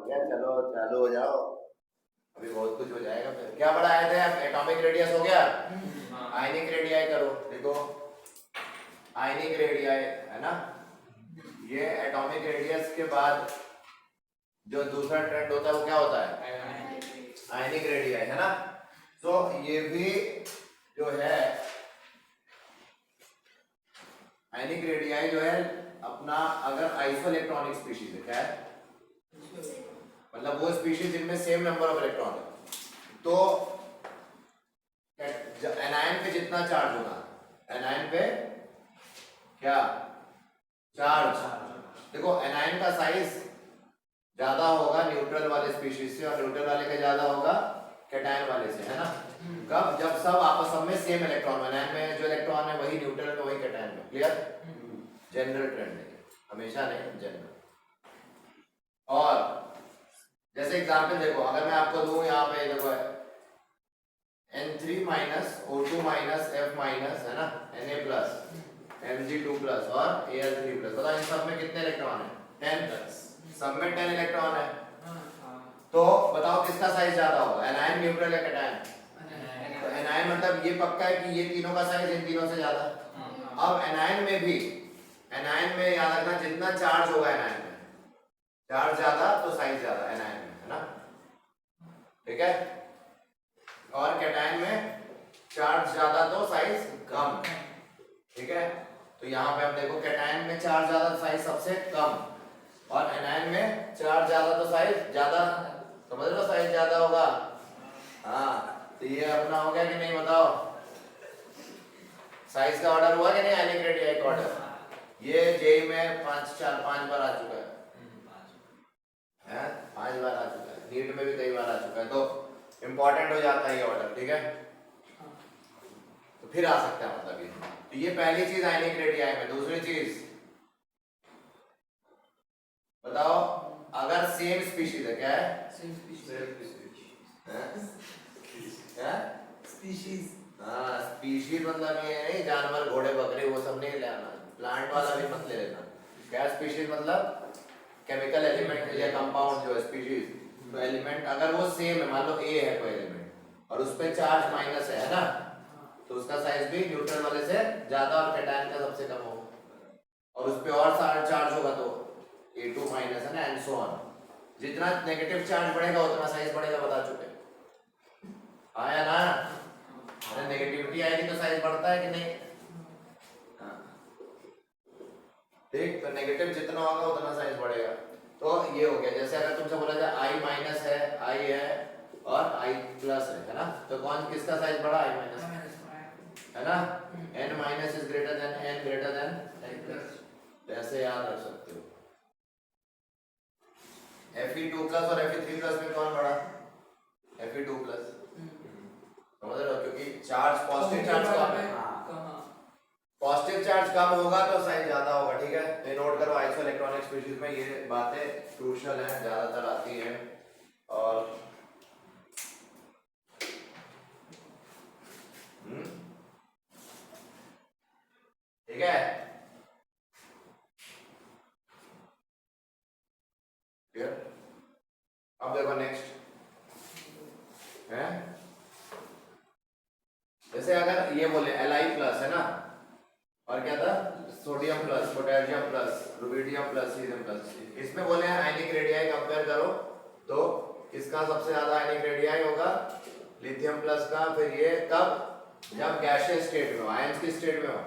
गया, चलो चालू हो जाओ, अभी बहुत कुछ हो जाएगा। फिर क्या पढ़ा आए थे? एटॉमिक रेडियस हो गया, आयनिक रेडियाई करो। देखो आयनिक रेडियाई है ना, ये एटॉमिक रेडियस के बाद जो दूसरा ट्रेंड होता है वो क्या होता है? आयनिक रेडियाई है ना। तो ये भी जो है आयनिक रेडियाई जो है अपना, अगर आइसो इलेक्ट्रॉनिक स्पीशीज है, क्या है मतलब वो स्पीशीज जिनमें सेम नंबर ऑफ इलेक्ट्रॉन है, तो एनायन पे जितना चार्ज होगा, एनायन पे क्या चार्ज, देखो एनायन का साइज ज्यादा होगा न्यूट्रल वाले स्पीशीज से और न्यूट्रल वाले का ज्यादा होगा कैटायन वाले से, है ना। कब? जब सब आपस में सेम इलेक्ट्रॉन, एनायन में जो इलेक्ट्रॉन है वही न्यूट्रल में वही कैटायन में। क्लियर? जनरल ट्रेंड है, हमेशा नहीं, जनरल। और जैसे एग्जांपल देखो, अगर मैं आपको दूं यहाँ पे, देखो N3 minus O2 minus F minus है ना, Na प्लस Mg2 प्लस और Al3 प्लस, बताओ इन सब में कितने इलेक्ट्रॉन है? 10, सब में 10 इलेक्ट्रॉन है। तो बताओ किसका साइज ज्यादा होगा, एनायन, न्यूट्रल या कैटायन? तो एनायन मतलब ये पक्का है कि ये तीनों का साइज इन तीनों से ज्यादा। अब एनायन में भी, एनायन में याद रखना जितना चार्ज होगा एनायन में, चार्ज ज्यादा तो साइज ज्यादा एनायन में, है ना, ठीक है। और कैटायन में चार्ज ज्यादा तो साइज कम, ठीक है। तो यहाँ पे हम देखो कैटायन में चार्ज ज्यादा तो साइज सबसे कम, और एनायन में चार्ज ज्यादा तो साइज ज्यादा, समझ लो साइज ज्यादा होगा। हाँ, तो ये अपना हो गया कि नहीं बताओ, साइज का ऑर्डर हुआ कि नहीं, आयनिक रेडियाई का ऑर्डर। ये जेई में 5 बार आ चुका है, 5 बार आ चुका है, नीट में भी कई बार आ चुका है, तो इम्पोर्टेंट हो जाता है ये ऑर्डर, ठीक है। तो फिर आ सकता है मतलब ये, तो ये पहली चीज आयनिक रेडियाई में। दूसरी चीज बताओ, अगर सेम स्पीशीज है, क्या है? Same species. हाँ, स्पीशीज मतलब ये नहीं जानवर, घोड़े, बकरे, वो सब नहीं लेना, प्लांट वाला भी मत ले लेना। क्या स्पीशीज मतलब? केमिकल एलिमेंट या कंपाउंड जो स्पीशीज, तो एलिमेंट अगर वो सेम है, मान लो ए है कोई एलिमेंट और उस पे चार्ज माइनस है ना, तो उसका साइज भी न्यूट्रल वाले से ज्यादा और कैटायन का सबसे कम होगा, और उस पे और चार्ज होगा तो A2 माइनस है ना, एंड सो ऑन। जितना नेगेटिव चार्ज बढ़ेगा उतना साइज बढ़ेगा, बता चुके। आया ना, अरे नेगेटिविटी आएगी तो साइज बढ़ता है कि नहीं? ठीक, तो नेगेटिव जितना होगा उतना साइज बढ़ेगा। तो ये हो गया। जैसे अगर तुमसे बोला जाए I माइनस है, I है और I प्लस है ना, तो कौन किसका साइज बढ़ा? I माइनस, है ना। N minus is greater than N greater than N plus, ऐसे याद रख सकते हो। Fe2 प्लस और Fe3 प्लस में कौन बढ़ा? Fe2 प्लस, समझ रहे हो, क्योंकि चार्ज पॉजिटिव चार्ज कम है, पॉजिटिव चार्ज कम होगा तो साइज ज्यादा होगा, ठीक है। तो नोट करो, आइसो इलेक्ट्रॉनिक स्पीशीज में ये बातें क्रूशियल हैं, ज्यादातर आती हैं। और ठीक है, अब देखो नेक्स्ट है, जैसे अगर ये बोले Li प्लस है ना, और क्या था, sodium plus, potassium plus, rubidium plus, cerium plus, इसमें बोले हैं आयनिक रेडियाई कंपेयर करो, तो किसका सबसे ज्यादा आयनिक रेडियाई होगा? लिथियम प्लस का। फिर ये कब? जब गैसियस स्टेट में हो, आयंस की स्टेट में हो,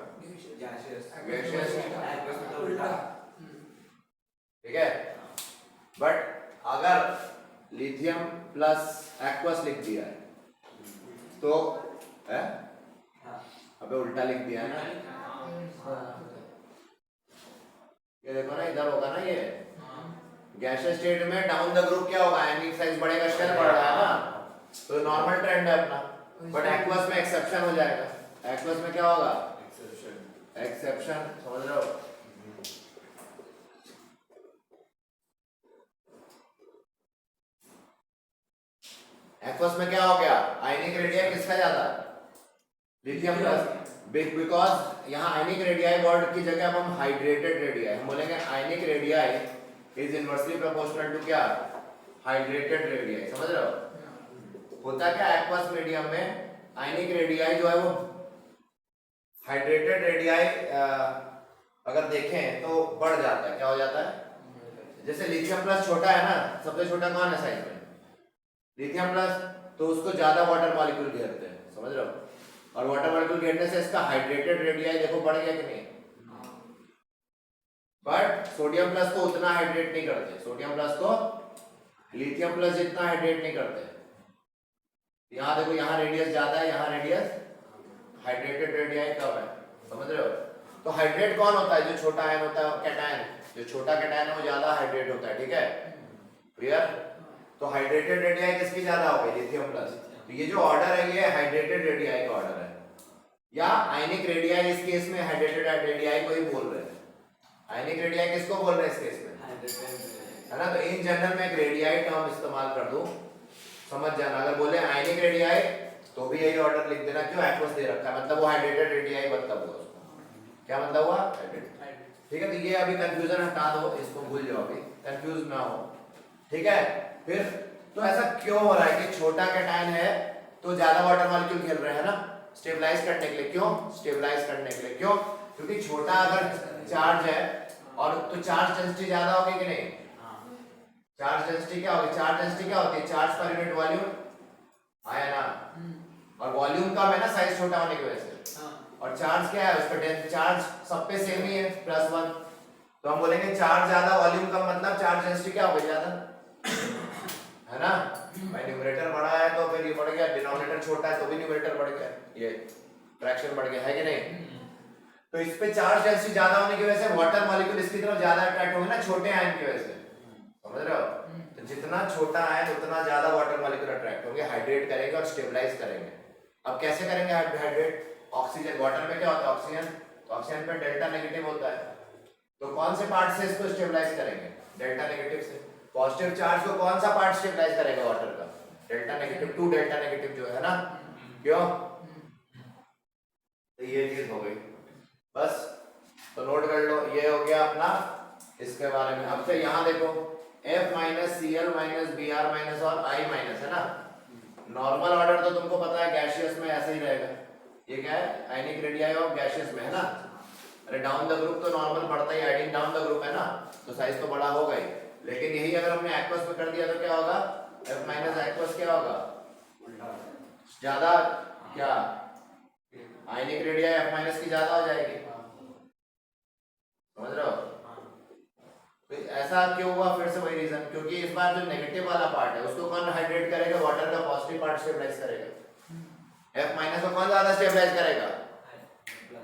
गैसियस, ठीक है। बट अगर लिथियम प्लस एक्वस लिख दिया है तो है, अबे उल्टा लिख दिया है ना, ये देखो ना, इधर होगा ना, ये गैसियस स्टेट में डाउन द ग्रुप क्या होगा? आयनिक साइज बढ़ेगा, शेल बढ़ रहा है ना, तो नॉर्मल ट्रेंड है अपना। बट एक्वस में एक्सेप्शन हो जाएगा। एक्वस में क्या होगा? एक्सेप्शन, समझ रहे हो? एक्वस में क्या हो गया? आयनिक रेडियाई किसका ज्यादा? लिथियम प्लस, बिकॉज यहाँ आयनिक रेडियाई वर्ड की जगह अब हम हाइड्रेटेड रेडियाई, हम बोलेंगे ionic radii is inversely proportional to क्या? हाइड्रेटेड रेडियाई, समझ रहे हो? होता क्या एक्वस मीडियम में आयनिक रेडियाई जो है वो हाइड्रेटेड रेडियाई अगर देखें तो बढ़ जाता है। क्या हो जाता है? जैसे लिथियम प्लस छोटा है ना, सबसे छोटा कौन है साइज में? लिथियम प्लस, तो उसको ज्यादा वाटर मॉलिक्यूल घेरते हैं, समझ रहे हो? और वाटर मॉलिक्यूल घेरने से इसका हाइड्रेटेड रेडियाई देखो बढ़ गया कि नहीं? बट सोडियम प्लस को उतना हाइड्रेट नहीं करते, सोडियम प्लस को लिथियम प्लस जितना हाइड्रेट नहीं करते। यहाँ देखो, यहाँ रेडियस ज्यादा है, यहाँ रेडियस हाइड्रेटेड रेडियाई कम है, समझ रहे हो? तो हाइड्रेट कौन होता है? जो छोटा आयन होता है, कैटायन। जो छोटा कैटायन है वो ज्यादा हाइड्रेट होता है, ठीक है? क्लियर? तो हाइड्रेटेड रेडियाई किसकी ज्यादा हो गई? Lithium plus. तो ये जो ऑर्डर है ये हाइड्रेटेड रेडियाई का ऑर्डर है, या आयनिक रेडियाई इस केस में हाइड्रेटेड रेडियाई को ही बोल रहे हैं। आयनिक रेडियाई किसको बोल रहे हैं इस केस में, है ना? तो इन जनरल में एक रेडियाई टर्म इस्तेमाल कर दूं, समझ जाना। अगर बोले आयनिक रेडियाई तो भी यही ऑर्डर लिख देना। क्यों? एक्वस दे रखा है, मतलब वो हाइड्रेटेड रेडियाई मतलब हुआ उसको। क्या मतलब हुआ? ठीक है? तो ये अभी कंफ्यूजन हटा दो, इसको भूल जाओ, अभी कंफ्यूज ना हो, ठीक है? फिर तो ऐसा क्यों हो रहा है कि छोटा कैटायन है तो ज्यादा वाटर मॉलिक्यूल घेर रहे हैं ना, स्टेबलाइज करने के लिए। क्यों? स्टेबलाइज करने के लिए। क्यों? क्योंकि छोटा अगर चार्ज है और तो चार्ज डेंसिटी ज्यादा होगी कि नहीं? चार्ज डेंसिटी क्या होगी? चार्ज डेंसिटी क्या होती है? चार्ज पर यूनिट वॉल्यूम आया ना, और वॉल्यूम कम है ना साइज छोटा होने की वजह से। और चार्ज क्या है उसका? चार्ज सब पे सेम ही है, +1। तो हम बोलेंगे चार्ज ज्यादा वॉल्यूम कम, मतलब चार्ज डेंसिटी क्या होगी? ज्यादा, है ना? भाई न्यूमरेटर बड़ा है तो फिर ये बढ़ गया, डिनोमिनेटर छोटा है तो भी न्यूमरेटर बढ़ गया, ये फ्रैक्शन बढ़ गया, है कि नहीं? तो इस पे चार्ज डेंसिटी ज्यादा होने की वजह से वाटर मॉलिक्यूल इसकी तरफ ज्यादा अट्रैक्ट होंगे ना, छोटे आयन की वजह से, समझ रहे हो? तो जितना छोटा आयन उतना ज्यादा वाटर मॉलिक्यूल अट्रैक्ट होंगे, हाइड्रेट करेंगे और स्टेबलाइज करेंगे। अब कैसे करेंगे हाइड्रेट? ऑक्सीजन, वाटर में क्या होता है? ऑक्सीजन। तो ऑक्सीजन पे डेल्टा नेगेटिव होता है, तो कौन से पार्ट से इसको स्टेबलाइज करेंगे? डेल्टा नेगेटिव से। पॉजिटिव चार्ज को कौन सा पार्ट स्टेबलाइज करेगा वाटर का? डेल्टा नेगेटिव, 2 डेल्टा नेगेटिव जो है ना। क्यों? तो ये चीज हो गई बस, तो नोट कर लो, ये हो गया अपना इसके बारे में। अब से यहाँ देखो F minus Cl minus Br minus और I माइनस, है ना? नॉर्मल ऑर्डर तो तुमको पता है गैसियस में ऐसे ही रहेगा। ये क्या है? आयनिक रेडियाई ऑफ गैसियस में, है ना? अरे डाउन द ग्रुप तो नॉर्मल बढ़ता ही, आयोडीन डाउन द ग्रुप है ना, तो साइज तो बड़ा होगा ही। लेकिन यही अगर हमने एक्वस में कर दिया तो क्या होगा? F माइनस एक्वस क्या होगा? ज्यादा क्या? आयनिक रेडियाई F माइनस की ज्यादा हो जाएगी, समझ रहे हो? तो ऐसा क्यों हुआ? फिर से वही रीजन, क्योंकि इस बार जो नेगेटिव वाला पार्ट है उसको कौन हाइड्रेट करेगा? वाटर का पॉजिटिव पार्ट स्टेबलाइज करेगा। F माइनस को कौन ज्यादा स्टेबलाइज करेगा?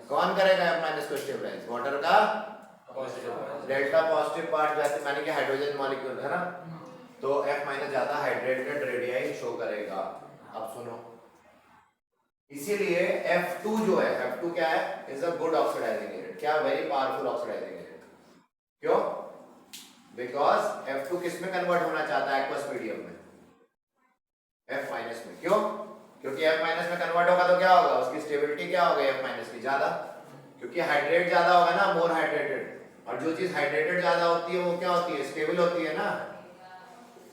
कौन करेगा F माइनस को स्टेबलाइज? वाटर का डेल्टा पॉजिटिव पार्ट, वैसे माने कि हाइड्रोजन मॉलिक्यूल, है ना? तो F माइनस ज्यादा हाइड्रेटेड रेडियाई शो करेगा। अब सुनो, इसीलिए F2 जो है, F2 क्या है? Is a good oxidizing agent. क्या? Very powerful oxidizing agent. क्यों? बिकॉज F2 किस में कन्वर्ट होना चाहता है? एक्वस मीडियम में, F माइनस में। क्यों? क्योंकि F माइनस में कन्वर्ट होगा तो क्या होगा? उसकी स्टेबिलिटी क्या होगी F माइनस की? ज्यादा, क्योंकि हाइड्रेट ज्यादा होगा ना, मोर हाइड्रेटेड। और जो चीज हाइड्रेटेड ज्यादा होती है वो क्या होती है? स्टेबल होती है ना।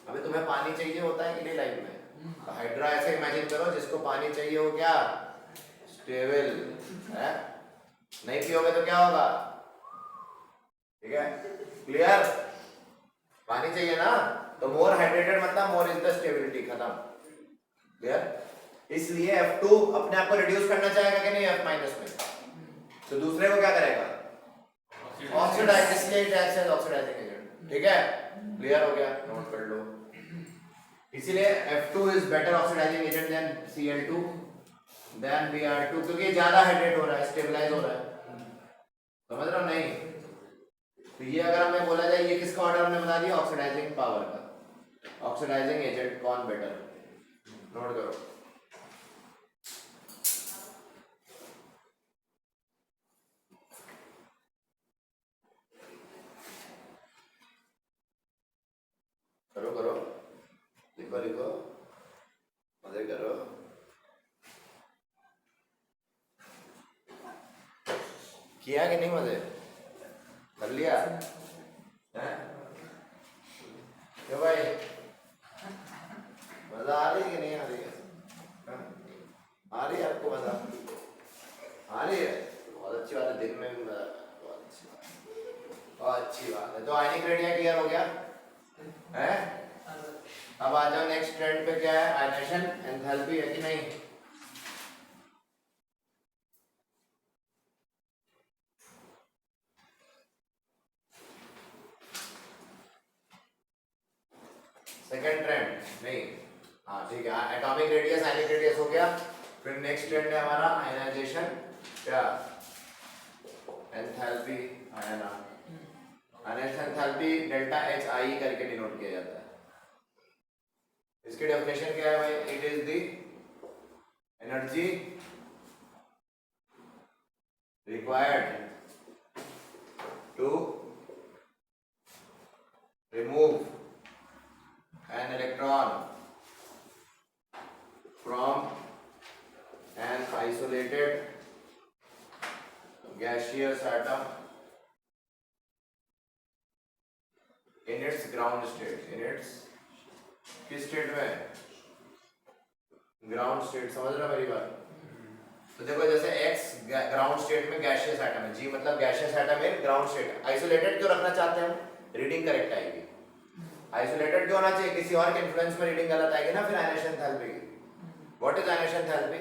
अभी तुम्हें पानी चाहिए होता है कि नहीं लाइफ में? तो हाइड्रा ऐसे इमेजिन करो, जिसको पानी चाहिए वो क्या? स्टेबल है। नहीं पियोगे तो क्या होगा? ठीक है? क्लियर? पानी चाहिए ना, तो मोर हाइड्रेटेड मतलब मोर इज द स्टेबिलिटी, खत्म। क्लियर? इसलिए F2 अपने आप को रिड्यूस करना चाहेगा कि नहीं F माइनस में, तो दूसरे को क्या करेगा? ऑक्सीडाइज, इसलिए it acts as oxidising agent. ठीक है? क्लियर हो गया? नोट कर लो। इसीलिए F2 is better oxidising agent than Cl2 than Br2, क्योंकि ज्यादा हाइड्रेट हो रहा है, स्टेबलाइज हो रहा है, समझ रहे हो? नहीं तो ये अगर हमें बोला जाए, ये किसका ऑर्डर हमने बता दिया? ऑक्सीडाइजिंग पावर का। ऑक्सीडाइजिंग एजेंट कौन बेटर? नोट करो। करो करो, लिखो लिखो, मजे करो। किया कि नहीं? मजे कर लिया? हैं? क्यों भाई? अब आ जाओ नेक्स्ट ट्रेंड पे, क्या है? आयनाइजेशन एंथैल्पी है कि नहीं? सेकंड ट्रेंड नहीं, हाँ ठीक है, एटॉमिक रेडियस आयनिक रेडियस हो गया। फिर नेक्स्ट ट्रेंड है हमारा आयनाइजेशन, क्या? एंथैल्पी आयना, ionisation enthalpy delta H I करके डिनोट किया जाता है। इसकी डेफिनेशन क्या है भाई? It is the energy required to remove an electron from an isolated gaseous atom in its ground state, in its किस स्टेट में? Ground state. समझ रहे हो मेरी बात? तो देखो जैसे X ग्राउंड स्टेट में गैसियस एटम है, G मतलब गैसियस एटम है ग्राउंड स्टेट। आइसोलेटेड क्यों रखना चाहते हैं हम? रीडिंग करेक्ट आएगी। आइसोलेटेड क्यों होना चाहिए? किसी और के इन्फ्लुएंस में रीडिंग गलत आएगी ना फिर आयनाइजेशन एंथैल्पी की। What is ionization enthalpy?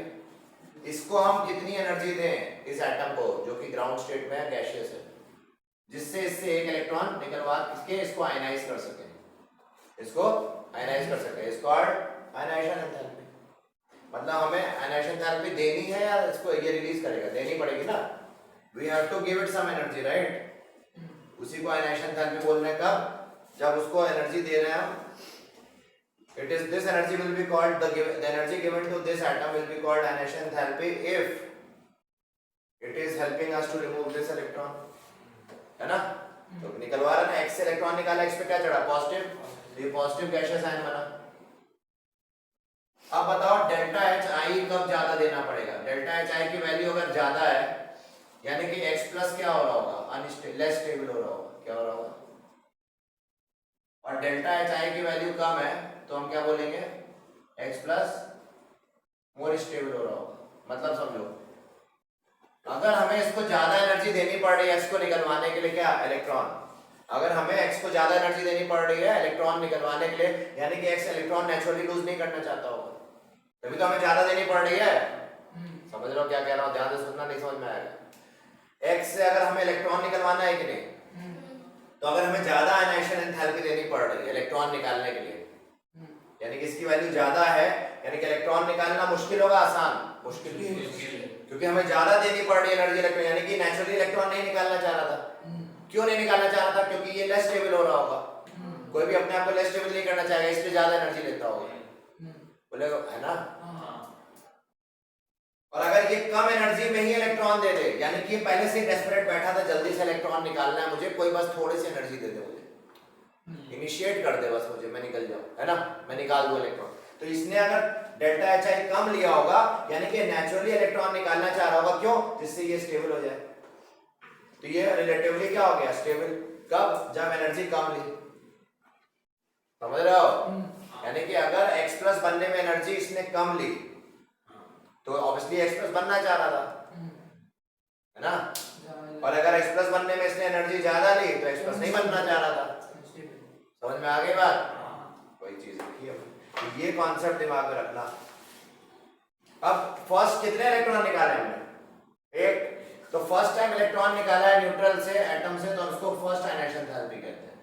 इसको हम कितनी एनर्जी दें इस एटम को जो कि ग्राउंड स्टेट में है, गैसियस है, जिससे इससे एक इलेक्ट्रॉन निकलवा के इसको आयनाइज कर सके, इसको आयनाइज कर सके। इसको आयनाइजेशन एंथैल्पी मतलब हमें आयनाइजेशन एंथैल्पी देनी है या इसको ये रिलीज करेगा? देनी पड़ेगी ना। We have to give it some energy, right? उसी को आयनाइजेशन एंथैल्पी बोल रहे हैं कब? जब उसको एनर्जी दे रहे हैं हम। It is this energy will be called the energy given to this atom will be called ionization enthalpy if it is helping us to remove this electron, है ना? तो निकलवा रहा है ना, X से इलेक्ट्रॉन निकाला, X पे क्या चढ़ा? पॉजिटिव। ये पॉजिटिव गैसियस आयन बना। अब बताओ डेल्टा एच आई कब ज्यादा देना पड़ेगा? डेल्टा एच आई की वैल्यू अगर ज्यादा है यानी कि X प्लस क्या हो रहा होगा? लेस स्टेबल हो रहा होगा। क्या हो रहा होगा? और डेल्टा एच आई की वैल्यू कम है तो हम क्या बोलेंगे? X प्लस मोर स्टेबल हो रहा होगा। मतलब समझो, अगर हमें इसको ज्यादा एनर्जी देनी पड़ रही है X को निकलवाने के लिए, क्या? इलेक्ट्रॉन। अगर हमें X को ज्यादा एनर्जी देनी पड़ रही है इलेक्ट्रॉन निकलवाने के लिए, यानी कि X इलेक्ट्रॉन नेचुरली लूज नहीं करना चाहता होगा, तभी तो हमें ज्यादा देनी पड़ रही है। समझ रहे हो क्या कह रहा हूँ? ध्यान से सुनना, नहीं समझ में आएगा। X से अगर हमें इलेक्ट्रॉन निकलवाना है कि नहीं, तो अगर हमें ज्यादा आयनाइजेशन एंथैल्पी देनी पड़ रही है इलेक्ट्रॉन निकालने के लिए, यानी कि इसकी वैल्यू ज्यादा है, यानी कि इलेक्ट्रॉन निकालना मुश्किल होगा, आसान? मुश्किल, क्योंकि हमें ज्यादा देनी पड़ रही है एनर्जी इलेक्ट्रॉन, यानी कि नेचुरली इलेक्ट्रॉन नहीं निकालना चाह रहा था। क्यों नहीं निकालना चाह रहा था? क्योंकि ये लेस स्टेबल हो रहा होगा। कोई भी अपने आप को लेस स्टेबल नहीं करना चाहेगा, इसलिए ज्यादा एनर्जी लेता होगा। बोलेगा, है ना? और अगर ये कम एनर्जी में ही इलेक्ट्रॉन दे दे, यानी कि पहले से डेस्परेट बैठा था, जल्दी से इलेक्ट्रॉन निकालना है मुझे, कोई बस थोड़ी सी एनर्जी दे दे, मुझे इनिशिएट कर दे बस, मुझे मैं निकल जाऊं, है ना? मैं निकाल दूं इलेक्ट्रॉन। तो इसने अगर डेल्टा एच आई कम लिया होगा, यानी कि नेचुरली इलेक्ट्रॉन निकालना चाह रहा होगा, क्यों? जिससे ये स्टेबल हो जाए। तो ये रिलेटिवली क्या हो गया? स्टेबल। कब? जब एनर्जी कम ली। समझ रहे हो? यानी कि अगर X प्लस बनने में एनर्जी इसने कम ली तो ऑब्वियसली X प्लस बनना चाह रहा था, है ना? और अगर X प्लस बनने में इसने एनर्जी ज्यादा ली तो X प्लस नहीं बनना चाह रहा था। समझ में आ गई बात? कोई चीज लिखी है, तो ये कॉन्सेप्ट दिमाग में रखना। अब फर्स्ट कितने इलेक्ट्रॉन निकाले हमने? एक। तो फर्स्ट टाइम इलेक्ट्रॉन निकाला है न्यूट्रल से, एटम से, तो उसको फर्स्ट आयनाइजेशन एंथैल्पी कहते हैं,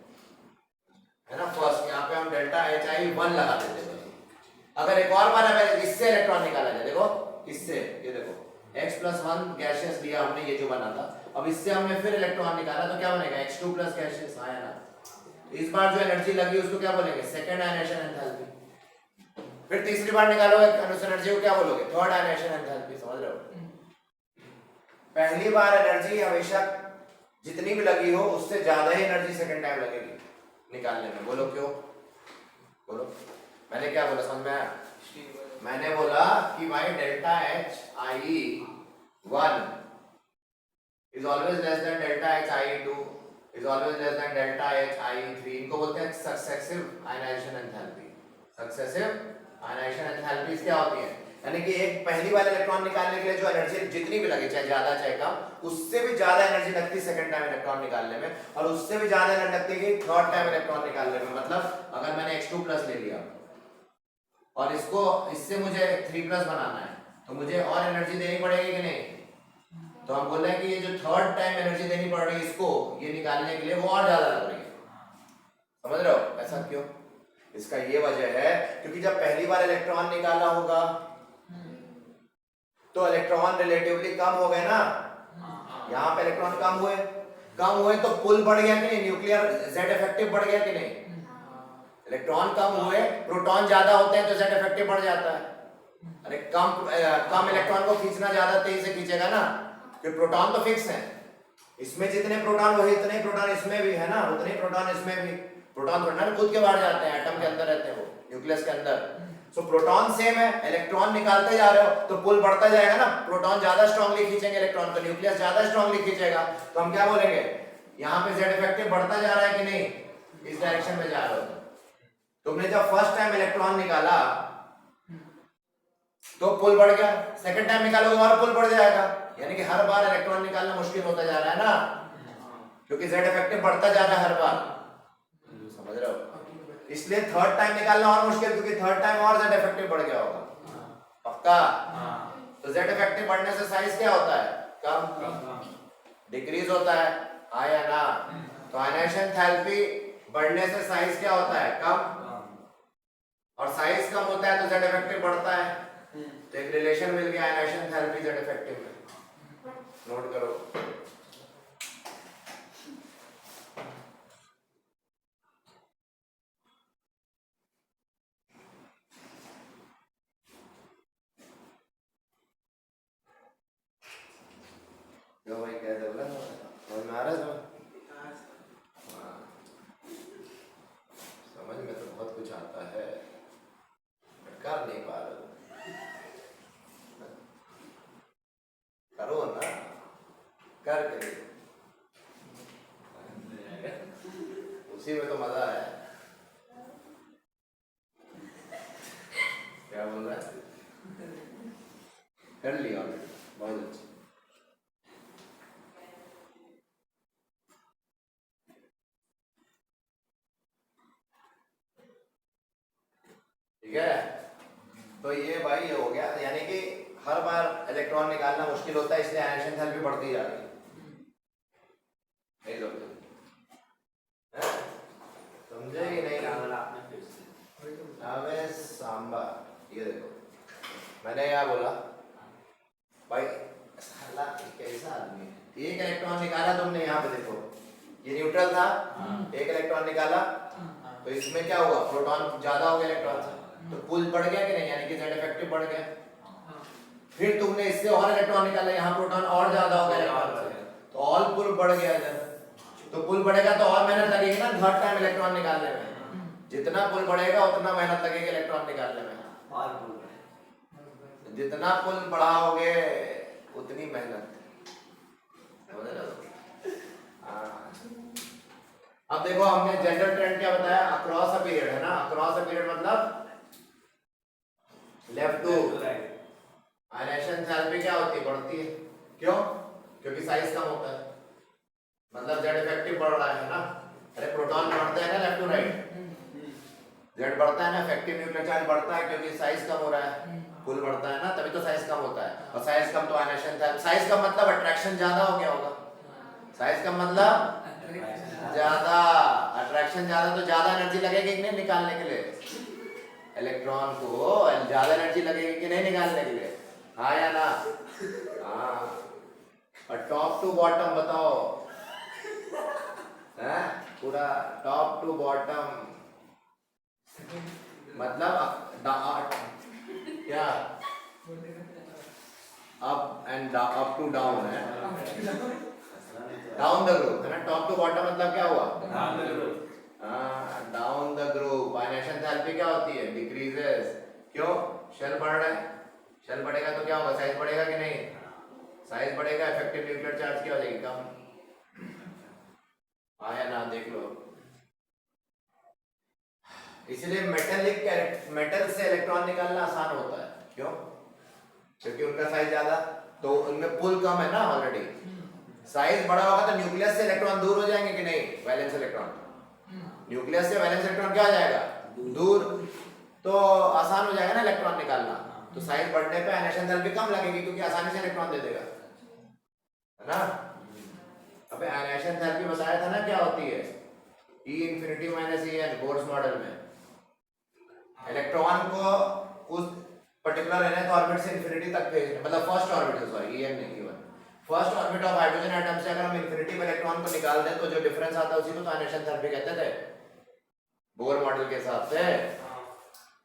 है ना? फर्स्ट। यहाँ पे हम डेल्टा एच आई 1 लगा देते हैं। अगर एक और बार अगर इससे इलेक्ट्रॉन निकाला जाए, देखो इससे, ये देखो X प्लस 1 गैसियस लिया हमने, ये जो बना था, अब इससे हमने फिर इलेक्ट्रॉन निकाला तो क्या बनेगा? X2 प्लस गैसियस आया ना। इस बार जो एनर्जी लगी उसको क्या बोलेंगे? Second ionization enthalpy. फिर तीसरी बार निकालोगे उस एनर्जी को क्या बोलोगे? Third ionization enthalpy. समझ रहे हो? पहली बार एनर्जी हमेशा जितनी भी लगी हो उससे ज्यादा ही एनर्जी सेकंड टाइम लगेगी निकालने में। बोलो क्यों? बोलो। मैंने क्या बोला, समझ में आया? मैंने बोला कि भाई delta H I 1 is always less than delta H I 2 is always less than delta H I 3। इनको बोलते हैं successive ionization enthalpy. Successive ionization enthalpies क्या होती है? यानी कि एक पहली बार इलेक्ट्रॉन निकालने के लिए जो एनर्जी जितनी भी लगे, चाहे ज्यादा चाहे कम, उससे भी ज्यादा एनर्जी लगती है सेकंड टाइम इलेक्ट्रॉन निकालने में, और उससे भी ज्यादा एनर्जी लगती है थर्ड टाइम इलेक्ट्रॉन निकालने में। मतलब अगर मैंने X2 प्लस ले लिया और इसको इससे मुझे 3+ बनाना है, तो मुझे और एनर्जी देनी पड़ेगी कि नहीं? तो हम बोल रहे हैं कि ये जो थर्ड टाइम एनर्जी देनी पड़ रही है इसको ये निकालने के लिए वो और ज्यादा लग रही है। समझ रहे हो? ऐसा क्यों? इसका ये वजह है क्योंकि जब पहली बार इलेक्ट्रॉन निकाला होगा तो इलेक्ट्रॉन रिलेटिवली कम हो गए ना, यहाँ पे इलेक्ट्रॉन कम हुए तो पुल बढ़ गया कि नहीं? न्यूक्लियर जेड इफेक्टिव बढ़ गया कि नहीं? इलेक्ट्रॉन कम हुए, प्रोटॉन ज्यादा होते हैं तो जेड इफेक्टिव बढ़ जाता है। अरे कम इलेक्ट्रॉन को खींचना ज्यादा तेजी से खींचेगा ना, क्योंकि प्रोटॉन तो फिक्स है, इसमें जितने प्रोटॉन वही इतने प्रोटॉन इसमें भी है ना, उतने प्रोटॉन इसमें भी। प्रोटॉन थोड़ा ना कूद के बाहर जाते हैं, एटम के अंदर रहते हैं वो, न्यूक्लियस के अंदर। सो प्रोटॉन सेम है, इलेक्ट्रॉन निकालते जा रहे हो तो पुल बढ़ता जाएगा ना, प्रोटॉन ज्यादा स्ट्रांगली खींचेंगे इलेक्ट्रॉन को, न्यूक्लियस ज्यादा स्ट्रांगली खींचेगा, तो हम क्या बोलेंगे? यहाँ पे जेड इफेक्टिव बढ़ता जा रहा है कि नहीं? इस डायरेक्शन में जा रहा हो। तुमने जब फर्स्ट टाइम इलेक्ट्रॉन निकाला तो पुल बढ़ गया, सेकंड टाइम निकालोगे और पुल बढ़ जाएगा, यानी कि हर बार इलेक्ट्रॉन निकालना मुश्किल होता जा रहा है ना, क्योंकि जेड इफेक्टिव बढ़ता जा रहा है हर बार। समझ रहे हो? इसलिए थर्ड टाइम निकालना और मुश्किल, क्योंकि थर्ड टाइम और जेड इफेक्टिव बढ़ गया होगा। पक्का? तो जेड इफेक्टिव बढ़ने से साइज क्या होता है? कम, डिक्रीज होता है, हाँ या ना? तो आयनाइजेशन एंथैल्पी बढ़ने से साइज क्या होता है? कम, और साइज कम होता है तो जेड इफेक्टिव बढ़ता है। तो एक रिलेशन मिल गया आयनाइजेशन एंथैल्पी जेड इफेक्टिव में, नोट करो। जो भाई कह दे बोला समझ में आ रहा है? समझ में तो बहुत कुछ आता है, कर नहीं पा रहे, करो ना, कर के उसी में तो मजा है। क्या बोल रहा है? कर लिया बहुत अच्छा। ठीक है, तो ये भाई ये हो गया, यानी कि हर बार इलेक्ट्रॉन निकालना मुश्किल होता है, इसलिए आयनाइजेशन एंथैल्पी बढ़ती जा रही है। समझे कि नहीं? अबे सांबा, ये देखो मैंने क्या बोला भाई, साला कैसा आदमी है। एक इलेक्ट्रॉन निकाला तुमने, यहाँ पे देखो ये न्यूट्रल था, एक इलेक्ट्रॉन निकाला तो इसमें क्या हुआ? प्रोटॉन ज्यादा हो गया इलेक्ट्रॉन से, तो पुल बढ़ गया कि नहीं? यानी कि जेड इफेक्टिव बढ़ गया। फिर तुमने इससे और इलेक्ट्रॉन निकाला, यहाँ प्रोटॉन और ज्यादा हो गया इलेक्ट्रॉन से, तो ऑल पुल बढ़ गया इधर। तो पुल बढ़ेगा तो और मेहनत लगेगी ना थर्ड टाइम इलेक्ट्रॉन निकालने में, जितना पुल बढ़ेगा उतना मेहनत लगेगी इलेक्ट्रॉन निकालने में, जितना पुल बढ़ाओगे उतनी मेहनत। अब देखो हमने जनरल ट्रेंड क्या बताया? अक्रॉस अ पीरियड, है ना? अक्रॉस अ पीरियड मतलब left to right. Ionization enthalpy क्या होती है? बढ़ती है। क्यों? क्योंकि साइज कम होता है, मतलब जेड इफेक्टिव बढ़ रहा है ना। अरे प्रोटॉन बढ़ते हैं ना लेफ्ट टू राइट, जेड बढ़ता है ना, इफेक्टिव न्यूक्लियर चार्ज बढ़ता है क्योंकि साइज कम हो रहा है, पुल बढ़ता है ना, तभी तो साइज कम होता है। और साइज कम तो आयनाइजेशन एंथैल्पी, साइज कम मतलब अट्रैक्शन ज्यादा हो गया होगा, साइज कम मतलब ज्यादा, अट्रैक्शन ज्यादा तो ज्यादा एनर्जी लगेगी कि नहीं निकालने के लिए? इलेक्ट्रॉन को ज्यादा एनर्जी लगेगी कि नहीं निकालने के लिए? हाँ या ना? हाँ। और टॉप टू बॉटम बताओ, है पूरा टॉप टू बॉटम मतलब क्या? Up and up to down है, डाउन द ग्रुप है ना। टॉप टू बॉटम मतलब क्या हुआ? Down the group. हाँ, down the group. Ionization enthalpy क्या होती है? डिक्रीजेस। क्यों? शेल बढ़ रहा है, शेल बढ़ेगा तो क्या होगा? साइज बढ़ेगा कि नहीं? साइज बढ़ेगा, इफेक्टिव न्यूक्लियर चार्ज क्या हो जाएगी? कम। हाँ या ना? देख लो। इसलिए मेटल से इलेक्ट्रॉन निकालना आसान होता है। क्यों? क्योंकि उनका साइज ज्यादा, तो उनमें पुल कम है ना ऑलरेडी। साइज बड़ा होगा तो न्यूक्लियस से इलेक्ट्रॉन दूर हो जाएंगे कि नहीं? वैलेंस इलेक्ट्रॉन, न्यूक्लियस से वैलेंस इलेक्ट्रॉन क्या हो जाएगा? दूर। तो आसान हो जाएगा ना इलेक्ट्रॉन निकालना। तो साइज बढ़ने पे आयनेशन एंथैल्पी कम लगेगी क्योंकि आसानी से इलेक्ट्रॉन दे देगा, है ना। अबे आयनेशन एंथैल्पी बताया था ना क्या होती है, E infinity minus En Bohr's model में। इलेक्ट्रॉन को उस पर्टिकुलर nth ऑर्बिट से इंफिनिटी तक भेजना, मतलब फर्स्ट ऑर्बिट, सॉरी En नहीं given, first orbit of hydrogen atom से अगर हम इंफिनिटी पे इलेक्ट्रॉन को निकाल दें तो जो डिफरेंस आता है उसी को तो आयनेशन एंथैल्पी कहते थे बोर मॉडल के हिसाब से।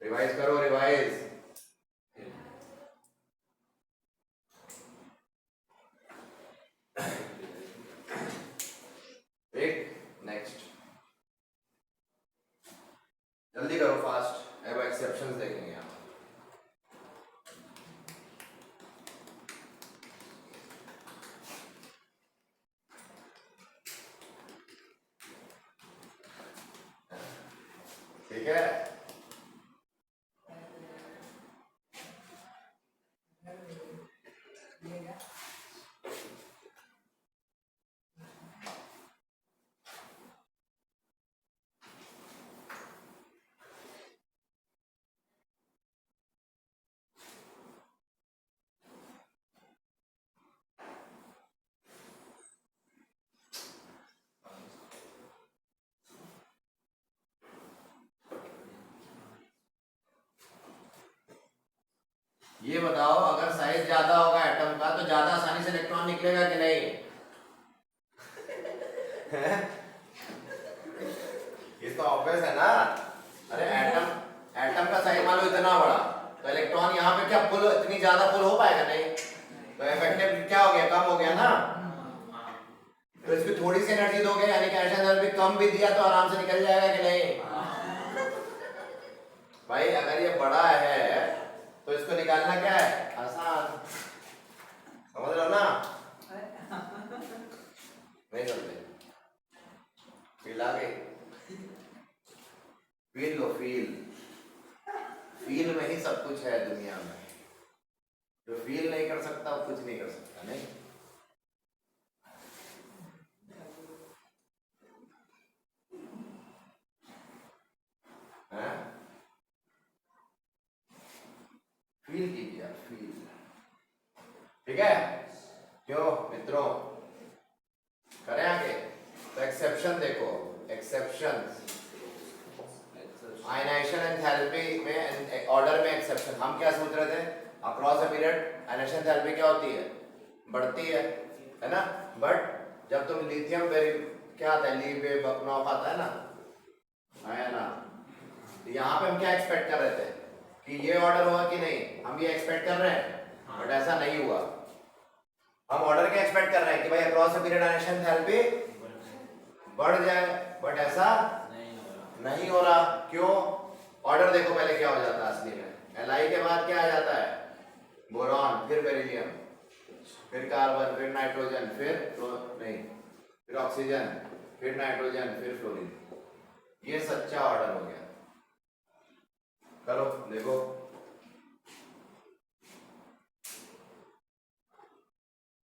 रिवाइज करो, रिवाइज। नेक्स्ट जल्दी करो, फास्ट। अब एक्सेप्शंस देखेंगे यहाँ। ठीक है, ये बताओ अगर साइज ज्यादा होगा एटम का तो ज्यादा आसानी से इलेक्ट्रॉन निकलेगा कि नहीं? ये तो ऑब्वियस है ना। अरे एटम का साइज मान लो इतना बड़ा, तो इलेक्ट्रॉन यहाँ पे क्या पुल, इतनी ज्यादा पुल हो पाएगा? नहीं। तो इफेक्टिव क्या हो गया, कम हो गया ना। तो इसकी थोड़ी सी एनर्जी दोगे, यानी कि आयनेशन एनर्जी कम भी दिया तो आराम से निकल जाएगा कि नहीं? भाई अगर ये बड़ा है तो इसको निकालना क्या है, आसान, समझ लो ना। नहीं समझे? फील आ गई? फील लो, फील में ही सब कुछ है दुनिया में। जो फील नहीं कर सकता वो कुछ नहीं कर सकता। नहीं, फील कीजिए, फील। ठीक है, क्यों मित्रों? करें आगे? तो एक्सेप्शन देखो, एक्सेप्शन आयनाइजेशन एंथैल्पी में ऑर्डर में एक्सेप्शन। हम क्या सोच रहे थे, across a period ionization enthalpy क्या होती है, बढ़ती है ना। बट जब तुम लिथियम क्या आता है, ली बकनॉफ आता है ना, है ना। यहाँ पे हम क्या एक्सपेक्ट कर रहे थे कि ये ऑर्डर होगा कि नहीं, हम ये एक्सपेक्ट कर रहे हैं, बट ऐसा नहीं हुआ। हम ऑर्डर क्या एक्सपेक्ट कर रहे हैं कि भाई across a period ionization enthalpy बढ़ जाए, बट ऐसा नहीं हो रहा। क्यों? ऑर्डर देखो पहले क्या हो जाता है असली में। Li के बाद क्या आ जाता है, बोरॉन, फिर बेरिलियम, फिर कार्बन, फिर नाइट्रोजन, फिर ऑक्सीजन, फिर नाइट्रोजन, फिर फ्लोरीन। ये सच्चा ऑर्डर हो गया। करो देखो,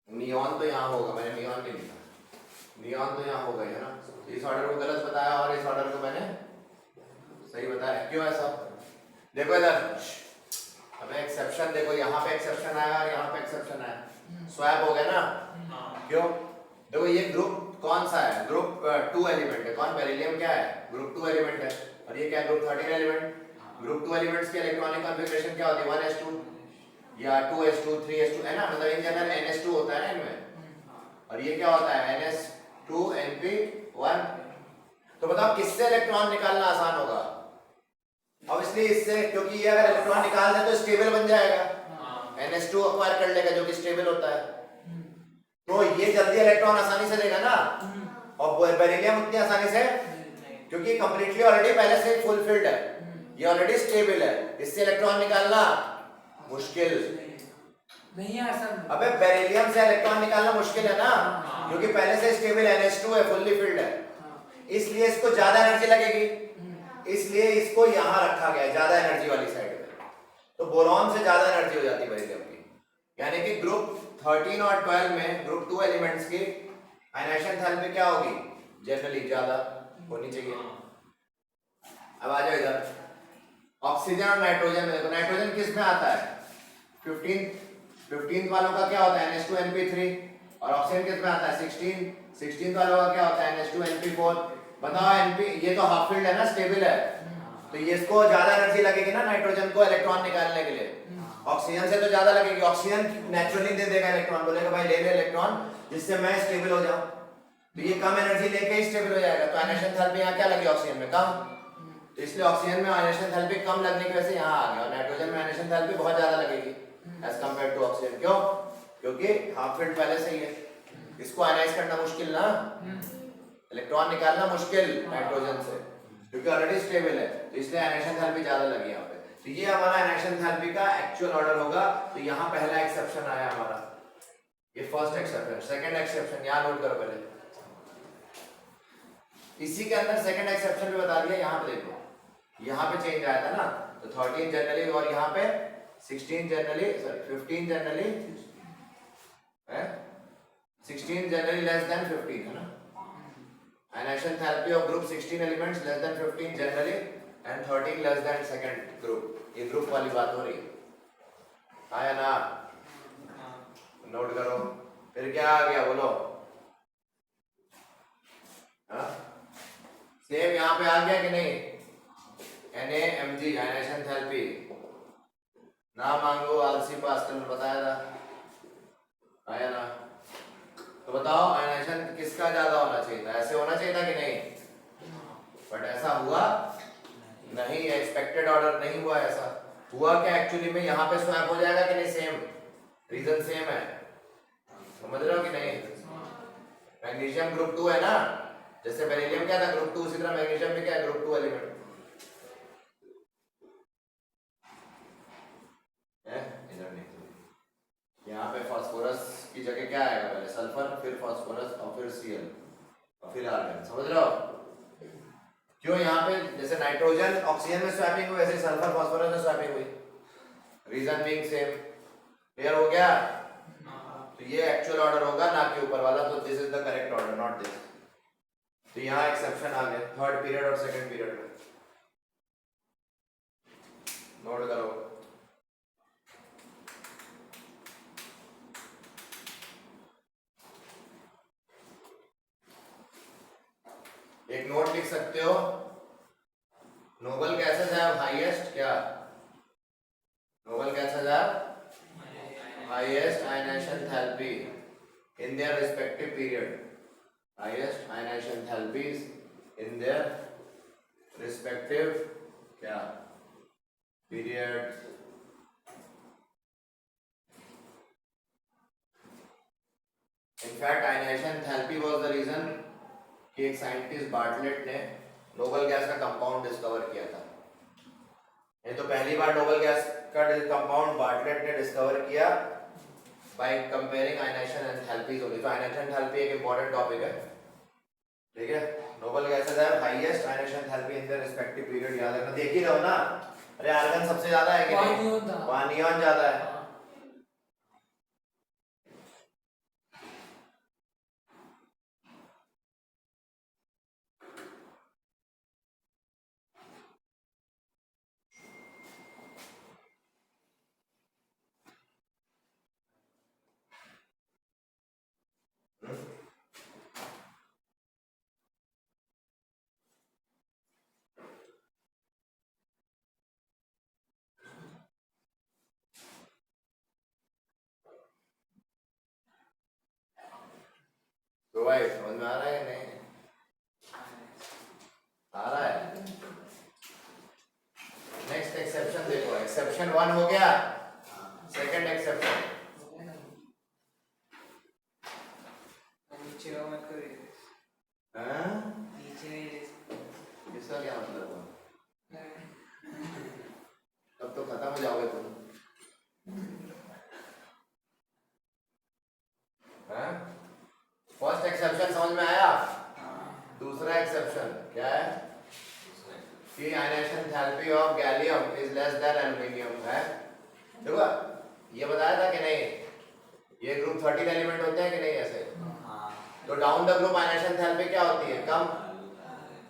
नियॉन तो यहाँ होगा, मैंने नियॉन नहीं लिखा, नियॉन तो यहाँ होगा है ना। इस ऑर्डर को गलत बताया और इस ऑर्डर को मैंने सही बताया। क्यों ऐसा? देखो इधर, हमें एक्सेप्शन देखो, यहाँ पे एक्सेप्शन आया और यहाँ पे एक्सेप्शन आया, स्वैप हो गया ना। क्यों? देखो ये ग्रुप कौन सा है, ग्रुप 2 एलिमेंट है। कौन? बेरिलियम क्या है, ग्रुप 2 एलिमेंट है। और ये क्या, ग्रुप 13 एलिमेंट। ग्रुप 2 एलिमेंट्स की इलेक्ट्रॉनिक कॉन्फ़िगरेशन क्या होती है, 1s2 या 2s2 3s2, है ना। मतलब इन जनरल ns2 होता है ना इनमें, और ये क्या होता है, ns2 np1। तो बताओ किससे इलेक्ट्रॉन निकालना आसान होगा? ऑब्वियसली इससे, क्योंकि ये अगर इलेक्ट्रॉन निकाल दे तो स्टेबल बन जाएगा, ns2 एक्वायर कर लेगा जो कि स्टेबल होता है। तो ये जल्दी इलेक्ट्रॉन आसानी से देगा ना। और बेरिलियम उतनी आसानी से, क्योंकि कंप्लीटली ऑलरेडी पहले से फुलफिल्ड है, ये ऑलरेडी स्टेबल है, इससे इलेक्ट्रॉन निकालना मुश्किल नहीं आसान। अबे बेरिलियम से इलेक्ट्रॉन निकालना मुश्किल है ना, क्योंकि पहले से स्टेबल ns2 है, फुल्ली फिल्ड है, इसलिए इसको ज्यादा एनर्जी लगेगी, इसलिए इसको यहाँ रखा गया है ज्यादा एनर्जी वाली साइड पे। तो बोरॉन से ज्यादा एनर्जी हो जाती है बेरिलियम की, यानी कि ग्रुप 13 और 12 में ग्रुप 2 एलिमेंट्स की आयनाइजेशन एंथैल्पी क्या होगी, जनरली ज्यादा होनी चाहिए। अब आ जाओ इधर, ऑक्सीजन और नाइट्रोजन में देखो, नाइट्रोजन किस में आता है 15 वालों का क्या होता है NH2NP3, और ऑक्सीजन किस में आता है 16 वालों का क्या होता है NH2NP4। बताओ NP ये तो हाफ फील्ड है ना, स्टेबल है, तो ये इसको ज्यादा एनर्जी लगेगी ना नाइट्रोजन को इलेक्ट्रॉन निकालने के लिए, ऑक्सीजन से तो ज्यादा लगेगी। ऑक्सीजन नेचुरली दे देगा इलेक्ट्रॉन, बोलेगा भाई ले ले इलेक्ट्रॉन जिससे मैं स्टेबल हो जाऊं, तो ये कम एनर्जी लेके ही स्टेबल हो जाएगा। तो आयनेशन एंथैल्पी यहाँ क्या लगी ऑक्सीजन में कम, तो इसलिए ऑक्सीजन में आयनेशन एंथैल्पी कम लगने की वजह से यहाँ आ गया, और नाइट्रोजन में आयनेशन एंथैल्पी बहुत ज्यादा लगेगी एज कंपेयर्ड टू ऑक्सीजन। क्यों? क्योंकि हाफ फील्ड पहले से ही है, इसको आयनाइज करना मुश्किल ना, इलेक्ट्रॉन निकालना मुश्किल नाइट्रोजन से, क्योंकि ऑलरेडी स्टेबल है, तो इसलिए आयनेशन एंथैल्पी ज्यादा लगी यहाँ पे। तो ये हमारा आयनेशन एंथैल्पी का एक्चुअल ऑर्डर होगा। तो यहाँ पहला एक्सेप्शन आया हमारा, ये फर्स्ट एक्सेप्शन। सेकंड एक्सेप्शन यहाँ नोट करो पहले, इसी के अंदर सेकंड एक्सेप्शन भी बता दिया। यहाँ पे देखो, यहाँ पे चेंज आया था ना, तो 13 जनरली और यहाँ पे 16 जनरली, सॉरी 15 जनरली है, 16 जनरली लेस देन 15 है ना। Ionisation enthalpy of group 16 elements less than 15 generally and 13 less than second group, ये ग्रुप वाली बात हो रही है, आया ना, नोट करो। फिर क्या आ गया बोलो, सेम यहाँ पे आ गया कि नहीं, NaMg आयनेशन एंथैल्पी, ना मांगो आलसी पास्कल में बताया था, आया ना। तो बताओ आयनेशन किसका ज्यादा होना चाहिए था, ऐसे होना चाहिए था कि नहीं, बट ऐसा हुआ नहीं, एक्सपेक्टेड ऑर्डर नहीं हुआ। ऐसा हुआ क्या एक्चुअली में, यहाँ पे स्वैप हो जाएगा कि नहीं, सेम रीजन सेम है, समझ रहे हो कि नहीं। मैग्नीशियम ग्रुप 2 है ना, जैसे बेरिलियम क्या था ग्रुप 2, उसी तरह मैग्नीशियम भी क्या है ग्रुप 2 एलिमेंट है। इधर नहीं, यहाँ पे फास्फोरस की जगह क्या आएगा, पहले सल्फर, फिर फास्फोरस और फिर Cl और फिर आर्गन, समझ रहे हो क्यों। यहाँ पे जैसे नाइट्रोजन ऑक्सीजन में स्वैपिंग हुई, वैसे सल्फर फास्फोरस में स्वैपिंग हुई, रीजन बीइंग सेम। क्लियर हो गया। तो ये एक्चुअल ऑर्डर होगा ना कि ऊपर वाला, तो this is the correct order, not this. तो यहाँ एक्सेप्शन आ गया थर्ड पीरियड और सेकंड पीरियड में, नोट करो। एक नोट लिख सकते हो, नोबल गैसेस हैव हाईएस्ट क्या, Nobel gases have highest ionisation enthalpy in their respective period, highest ionization enthalpies in their respective क्या period। In fact ionization enthalpy was the reason कि एक साइंटिस्ट बार्टलेट ने noble gas का compound discover किया था। ये तो पहली बार नोबल गैस का कंपाउंड बार्टलेट ने डिस्कवर किया बाय कंपेयरिंग आयनाइजेशन एंथैल्पीज होगी। तो आयनाइजेशन एंथैल्पी एक इंपॉर्टेंट टॉपिक है, ठीक है। Noble gases have highest ionization enthalpy in their respective period, याद रखना, देख ही रहो ना। अरे आर्गन सबसे ज्यादा है कि नहीं, वहां नियॉन ज्यादा है। तो भाई समझ में आ रहा है नहीं, आ रहा है। नेक्स्ट एक्सेप्शन देखो, एक्सेप्शन 1 हो गया, सेकंड एक्सेप्शन नीचे मत करिए, नीचे इसका क्या मतलब हुआ, तब तो खत्म हो जाओगे तुम। फर्स्ट एक्सेप्शन समझ में आया। दूसरा एक्सेप्शन क्या है कि ionization enthalpy of gallium is less than aluminium है। देखो ये बताया था कि नहीं, ये ग्रुप 13 एलिमेंट होते हैं कि नहीं ऐसे, तो down the group ionization enthalpy क्या होती है, कम।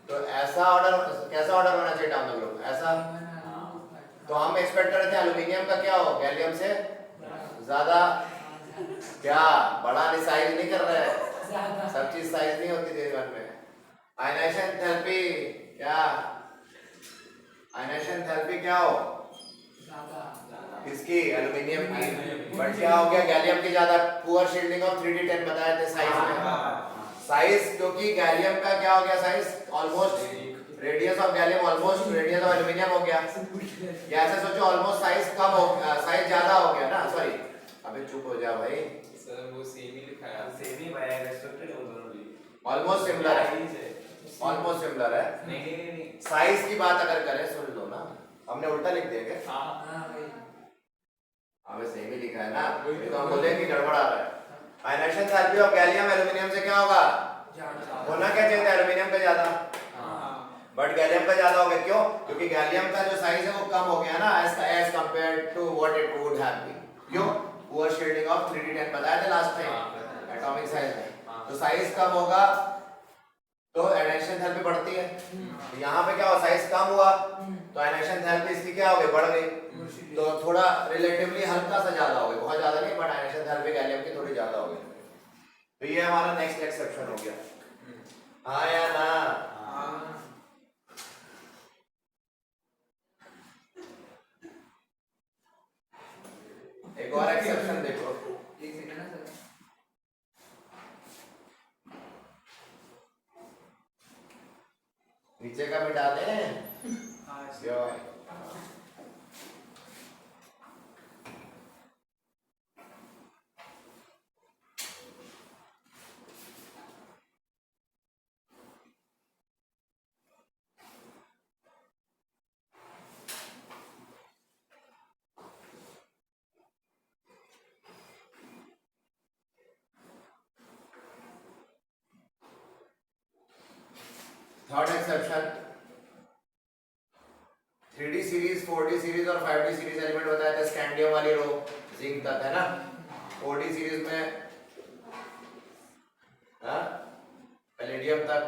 तो ऐसा ऑर्डर, कैसा ऑर्डर होना चाहिए डाउन द ग्रुप, ऐसा तो हम एक्सपेक्ट कर रहे थे एल्यूमिनियम का क्या हो, गैलियम से ज्यादा, क्या बड़ा नहीं, साइज नहीं कर रहा है, सब चीज साइज नहीं होती जीवन में। आयनाइजेशन थेरेपी क्या, आयनाइजेशन थेरेपी क्या हो, किसकी, एल्यूमिनियम की, बट क्या हो गया, गैलियम की ज्यादा, पुअर शील्डिंग ऑफ 3d10 बताए थे साइज में, साइज क्योंकि गैलियम का क्या हो गया, size almost, radius of gallium almost radius of aluminium हो गया, या ऐसे सोचो ऑलमोस्ट साइज कम हो, साइज ज्यादा हो गया ना, सॉरी अबे चुप हो जा भाई सर वो सेम ही लिखा है, सेम ही भाई, रेस्ट्रिक्टेड हो दोनों भी, ऑलमोस्ट सिमिलर है, ऑलमोस्ट सिमिलर है, नहीं साइज की बात अगर करें, सुन लो ना, हमने उल्टा लिख दिया क्या, हाँ भाई, हमें सेम ही लिखा है ना, तो हम बोलेंगे कि गड़बड़ आ रहा है। Ionization therapy of gallium aluminium से क्या होगा, होना क्या चाहिए था, एल्यूमिनियम का ज्यादा, बट गैलियम का ज्यादा हो गया, क्यों, क्योंकि गैलियम का जो साइज है वो कम हो गया ना, as compared to what it would have been, क्यों, पुअर शील्डिंग ऑफ 3d10 बताया था लास्ट टाइम एटॉमिक साइज में, तो साइज कम होगा तो आयनाइजेशन थेरेपी बढ़ती है, तो यहाँ पे क्या हुआ, साइज कम हुआ तो आयनाइजेशन थेरेपी इसकी क्या हो गई, बढ़ गई, तो थोड़ा रिलेटिवली हल्का सा ज्यादा हो गया, बहुत ज्यादा नहीं, बट आयनाइजेशन थेरेपी गैलियम की थोड़ी ज्यादा हो गई, तो ये हमारा नेक्स्ट एक्सेप्शन हो गया, हाँ या ना, एक और एक्सेप्शन देखो, एक सेकंड ना सर, नीचे का मिटा दें, क्यों है? Third exception, 3d series, 4d series और 5d सीरीज एलिमेंट बताया था, स्कैंडियम वाली रो जिंक तक है ना, 4d सीरीज में हाँ पैलेडियम तक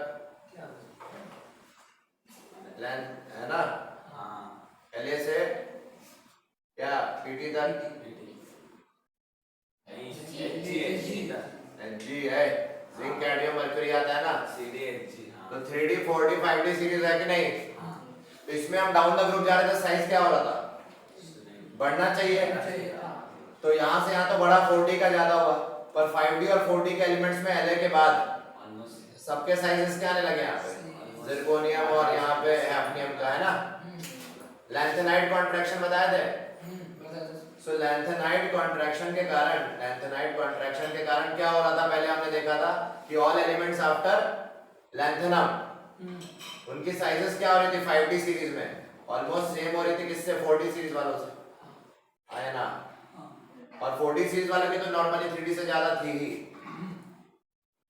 लेंथ है ना, La से क्या Pt तक, Hg है, जिंक कैडमियम मरकरी आता है ना, तो 3d 4d 5d सीरीज है कि नहीं, तो इसमें हम डाउन द ग्रुप जा रहे थे, साइज क्या हो रहा था, बढ़ना चाहिए, तो यहाँ से यहाँ तो बड़ा 4d का ज्यादा हुआ, पर 5d और 4d के एलिमेंट्स में La के बाद सबके साइजेस क्या आने लगे, यहाँ पे जिरकोनियम और यहाँ पे हैफनियम का है ना, लैंथेनाइड कॉन्ट्रैक्शन बताए थे, सो लैंथेनाइड कॉन्ट्रैक्शन के कारण क्या हो रहा था, पहले हमने देखा था कि ऑल एलिमेंट्स आफ्टर लैंथेनम उनकी साइजेस क्या हो रही थी 5d सीरीज में ऑलमोस्ट सेम हो रही थी, किससे 4d सीरीज वालों से, आया ना, और 4d सीरीज वालों की तो नॉर्मली 3d से ज्यादा थी ही,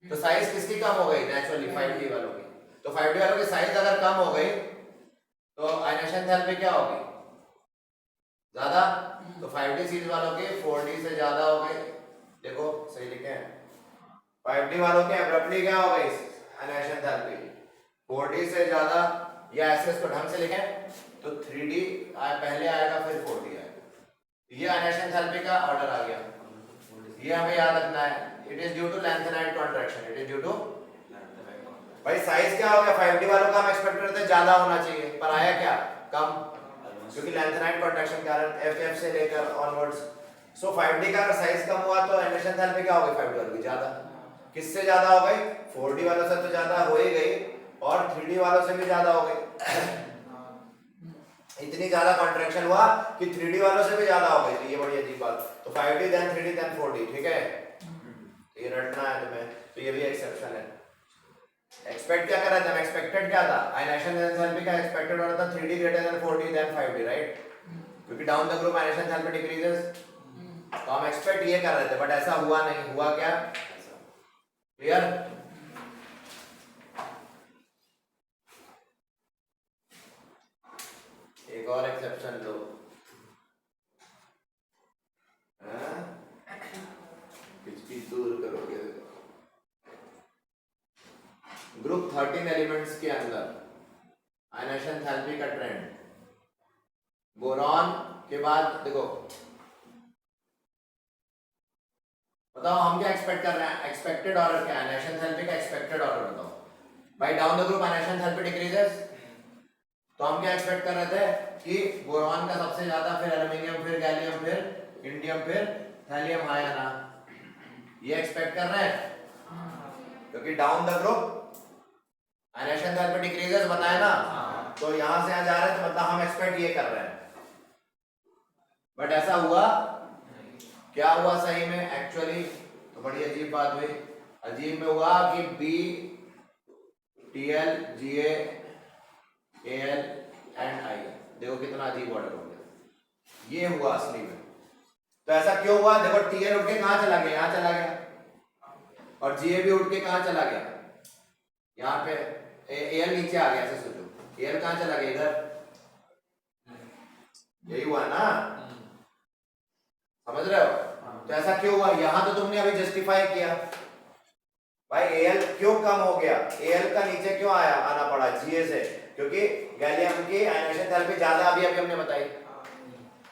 तो साइज किसकी कम हो गई नेचुरली 5d वालों की, तो 5d वालों की साइज अगर कम हो गई तो आयनाइजेशन थेरेपी क्या होगी, ज्यादा, तो 5d सीरीज वालों की 4d से ज्यादा हो गई, देखो सही लिखे हैं, 5d वालों के एब्रप्टली क्या हो गई आयनाइजेशन थेरेपी 4d से ज्यादा, या ऐसे इसको ढंग से लिखें तो 3d पहले आएगा फिर 4d आएगा, ये आयनाइजेशन थेरेपी का ऑर्डर आ गया, ये हमें याद रखना है, it is due to lanthanide contraction, it is due to, भाई साइज क्या हो गया 5d वालों का हम एक्सपेक्ट करते थे ज्यादा होना चाहिए, पर आया क्या कम, क्योंकि लैंथेनाइड कॉन्ट्रैक्शन के कारण FF से लेकर ऑनवर्ड्स, सो 5d का अगर साइज कम हुआ तो आयनाइजेशन थेरेपी क्या हो गई 5d वालों की ज्यादा, किससे ज्यादा हो गई 4d वालों से तो ज्यादा हो ही गई, और 3d वालों से भी ज्यादा हो गई, इतनी ज्यादा कॉन्ट्रैक्शन हुआ कि 3d वालों से भी ज्यादा हो गई, तो ये बड़ी अजीब बात, तो 5d then 3d then 4d, ठीक है, ये रटना है तुम्हें, तो ये भी एक्सेप्शन है, एक्सपेक्ट क्या कर रहे थे हम, एक्सपेक्टेड क्या था, आयनाइजेशन थेरेपी का एक्सपेक्टेड हो रहा था 3d greater than 4d than 5d, right, क्योंकि down the group ionization therapy decreases, तो हम एक्सपेक्ट ये कर रहे थे, बट ऐसा हुआ नहीं, हुआ क्या, क्लियर, एक और एक्सेप्शन लो, किचकिच दूर करोगे, ग्रुप 13 एलिमेंट्स के अंदर आयनाइजेशन थेरेपी का ट्रेंड, बोरॉन के बाद देखो बताओ हम क्या एक्सपेक्ट कर रहे हैं, एक्सपेक्टेड ऑर्डर क्या है, आयनेशन एंथैल्पी का एक्सपेक्टेड ऑर्डर बताओ भाई। Down the group ionisation enthalpy decreases, तो हम क्या एक्सपेक्ट कर रहे थे कि बोरॉन का सबसे ज्यादा, फिर एल्युमिनियम, फिर गैलियम, फिर इंडियम, फिर थैलियम आया ना, ये एक्सपेक्ट कर रहे हैं क्योंकि down the group ionisation enthalpy decreases बताया ना, तो यहां से यहां जा रहे हैं तो मतलब हम एक्सपेक्ट ये कर रहे हैं। बट ऐसा हुआ क्या हुआ सही में एक्चुअली, तो बड़ी अजीब बात हुई। अजीब में हुआ कि B T L G A L and I, देखो कितना अजीब ऑर्डर हो गया, ये हुआ असली में। तो ऐसा क्यों हुआ, देखो टीएल उठ के कहां चला गया, यहां चला गया, और जीए भी उठ के कहां चला गया, यहां पे एल नीचे आ गया, ऐसे सोचो, एल कहां चला गया, इधर, यही हुआ ना, समझ रहे हो। तो ऐसा क्यों हुआ, यहां तो तुमने अभी जस्टिफाई किया भाई, एल क्यों कम हो गया, एल का नीचे क्यों आया, आना पड़ा जीए से, क्योंकि गैलियम की आयनेशन एंथैल्पी ज्यादा अभी हमने बताई,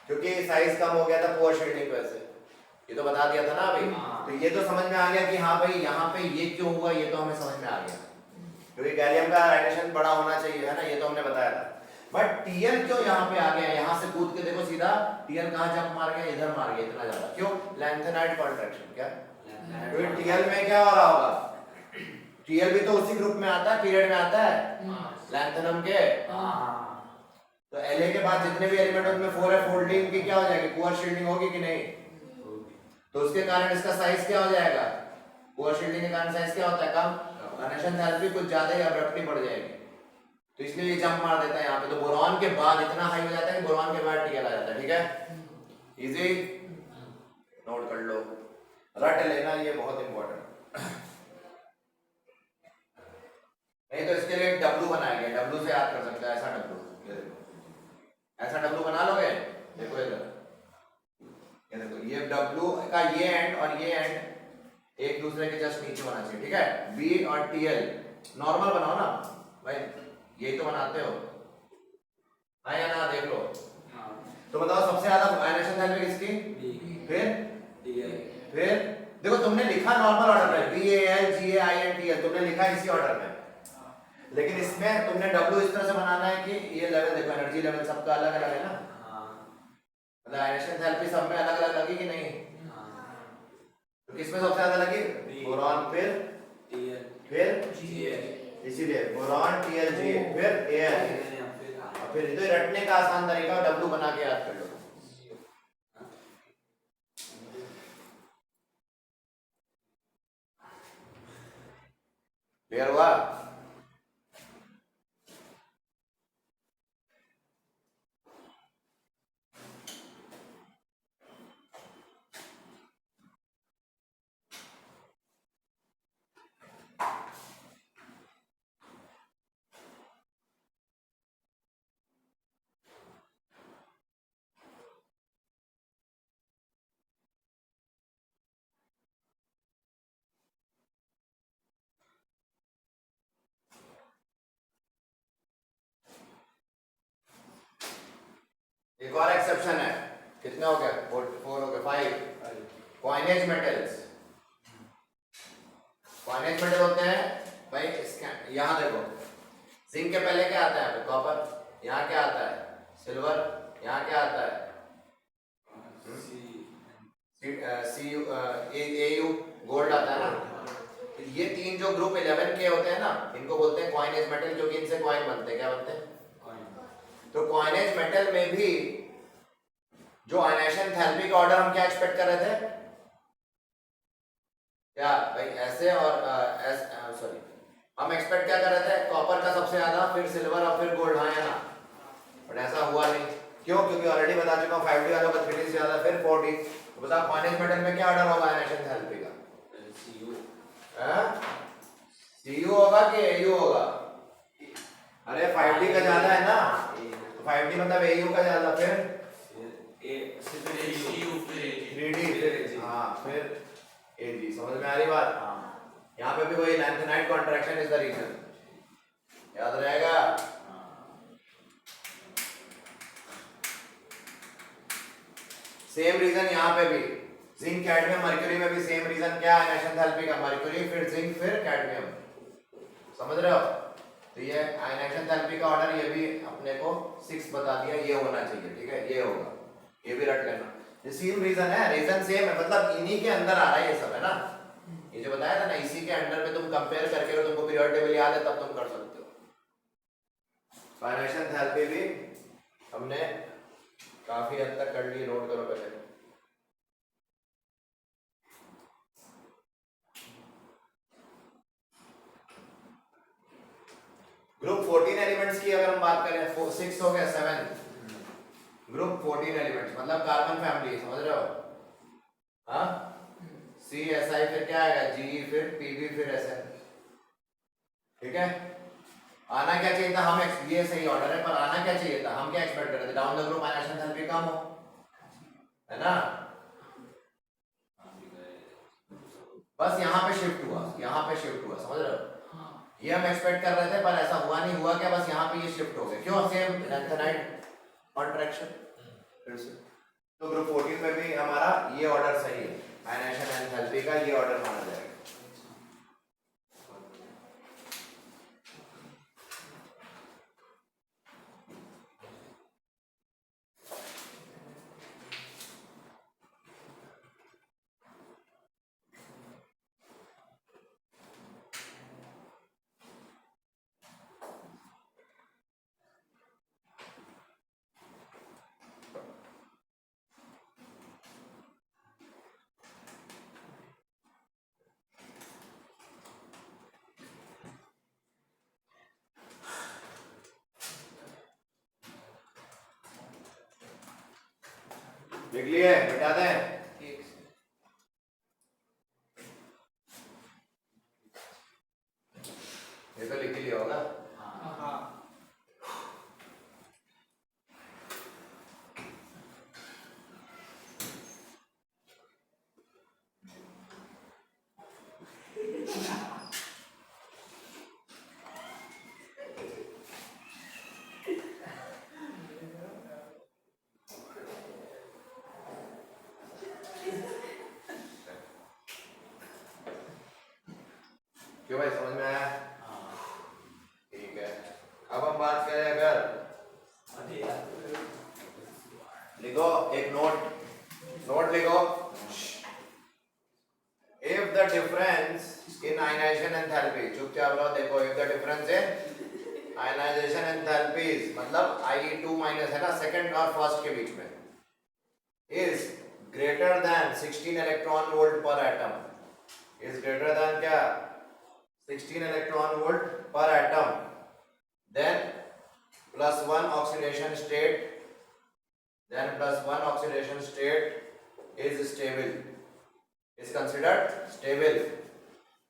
क्योंकि साइज कम हो गया था पुअर शील्डिंग की वजह से, ये तो बता दिया था ना अभी। तो ये तो समझ में आ गया कि हाँ भाई यहाँ पे ये क्यों हुआ, ये तो हमें समझ में आ गया, क्योंकि गैलियम का आयनेशन बड़ा होना चाहिए, है ना, ये तो हमने बताया था। बट टीएल क्यों यहाँ पे आ गया, यहाँ से कूद के देखो सीधा टीएल कहाँ जंप मार गया, इधर मार गया इतना ज्यादा, क्यों, लैंथेनाइड कॉन्ट्रैक्शन, क्या क्योंकि टीएल में क्या हो रहा होगा, टीएल भी तो उसी ग्रुप में आता है, पीरियड में आता है लैंथेनम के, तो एलए के बाद जितने भी एलिमेंट उनमें 4 है, फोल्डिंग की क्या हो जाएगी, पुअर शील्डिंग होगी कि नहीं, तो उसके कारण इसका साइज क्या हो जाएगा, पुअर शील्डिंग के कारण साइज क्या होता है, कम, आयनेशन एंथैल्पी कुछ ज्यादा ही अब्रप्टली बढ़ जाएगी, तो इसलिए ये जंप मार देता है यहाँ पे। तो बोरॉन के बाद इतना हाई हो जाता है कि बोरॉन के बाद टीएल आ जाता है, ठीक है, इजी, नोट कर लो, रट लेना, ये बहुत इंपॉर्टेंट। नहीं तो इसके लिए डब्लू बनाया गया, डब्लू से याद कर सकते हैं, ऐसा डब्लू, ऐसा डब्लू बना लोगे, देखो इधर, ये देखो, ये डब्लू का ये एंड और ये एंड एक दूसरे के जस्ट नीचे होना चाहिए, ठीक है, बी और टीएल नॉर्मल बनाओ ना भाई, यही तो बनाते हो, हाँ या ना, देख लो। तो बताओ सबसे ज्यादा आयनेशन एंथैल्पी किसकी, फिर देखो तुमने लिखा नॉर्मल ऑर्डर में, B A L G A I N T L, तुमने लिखा इसी ऑर्डर में, लेकिन इसमें तुमने डब्ल्यू इस तरह से बनाना है कि ये लेवल देखो, एनर्जी लेवल सबका अलग अलग है ना, मतलब आयनेशन एंथैल्पी सब में अलग अलग लगी कि नहीं, तो किसमें सबसे ज्यादा लगी, बोरॉन, फिर इसीलिए बोरॉन टीएल जी फिर एएल, और फिर इधर रटने का आसान तरीका डब्ल्यू बना के याद कर लो। क्लियर हुआ, एक और एक्सेप्शन है, कितने हो गए, 4 हो गए, 5 कॉइनेज मेटल्स, कॉइनेज मेटल होते हैं भाई, इसके यहाँ देखो, जिंक के पहले क्या आता है, कॉपर, यहाँ क्या आता है, सिल्वर, यहाँ क्या आता है, एयू गोल्ड आता है ना, ये तीन जो ग्रुप 11 के होते हैं ना, इनको बोलते हैं कॉइनेज मेटल, क्योंकि इनसे कॉइन बनते हैं, क्या बनते हैं, तो कॉइनेज मेटल में भी जो आयनेशन एंथैल्पी का ऑर्डर हम क्या एक्सपेक्ट कर रहे थे, क्या भाई ऐसे, और सॉरी हम एक्सपेक्ट क्या कर रहे थे, कॉपर का सबसे ज्यादा, फिर सिल्वर और फिर गोल्ड, हाँ या ना, बट ऐसा हुआ नहीं, क्यों, क्योंकि ऑलरेडी बता चुका हूँ 5D वालों का 3D से ज्यादा, फिर 4D, तो बताओ कॉइनेज मेटल में क्या ऑर्डर होगा आयनेशन एंथैल्पी का, CU होगा कि AU होगा, अरे 5D का ज्यादा है ना, तो 5D मतलब AU का ज्यादा, फिर 3D, फिर हाँ, फिर AG, समझ में आ रही बात, यहाँ पे भी वही lanthanide contraction is the reason, याद रहेगा। सेम रीजन यहाँ पे भी, जिंक कैडमियम मर्क्यूरी में भी सेम रीजन क्या है आयनाइजेशन एंथैल्पी का, मर्क्यूरी फिर जिंक फिर कैडमियम, समझ रहे हो? तो ये आयनाइजेशन एंथैल्पी का ऑर्डर ये भी अपने को 6 बता दिया, ये होना चाहिए, ठीक है, ये होगा, ये भी रट लेना। ये सेम रीजन है, रीजन सेम है, मतलब इन्हीं के अंदर आ रहा है ये सब, है ना? ये जो बताया था ना, इसी के अंडर में तुम कंपेयर करके, अगर तुमको पीरियोडिक टेबल याद है तब तुम कर सकते हो। आयनाइजेशन एंथैल्पी भी हमने काफी हद तक कर ली, नोट करो पहले। ग्रुप 14 एलिमेंट्स की अगर हम बात करें, 6 हो गया, 7 ग्रुप 14 एलिमेंट्स मतलब कार्बन फैमिली, समझ रहे हो? हाँ, सी एस आई फिर क्या आएगा, जी फिर पीबी फिर एस एन, ठीक है? आना क्या चाहिए था, हम ये सही ऑर्डर है, पर आना क्या चाहिए था, हम क्या एक्सपेक्ट कर रहे थे, down the group ionization enthalpy कम हो, है ना? बस यहाँ पे शिफ्ट हुआ, यहाँ पे शिफ्ट हुआ, समझ रहे हो? ये हम एक्सपेक्ट कर रहे थे पर ऐसा हुआ नहीं, हुआ क्या, बस यहाँ पे ये शिफ्ट हो गया, क्यों? सेम लैंथेनाइड कॉन्ट्रैक्शन फिर से। तो ग्रुप 14 में भी हमारा ये ऑर्डर सही है, आयनाइजेशन एंथैल्पी का ये ऑर्डर माना जाएगा। लिख लिए, मिटा दें? ये तो लिख ही लिया होगा। क्यों भाई, समझ में आया? ठीक है, अब हम बात करें, अगर लिखो एक नोट लिखो, if the difference in ionization enthalpy, चुपचाप रहो, देखो, if the difference in ionization enthalpies मतलब IE2 माइनस है ना, सेकंड और फर्स्ट के बीच में, is greater than 16 electron volt पर एटम, इज ग्रेटर देन क्या, 16 electron volt per atom, then +1 oxidation state, is stable, is considered stable।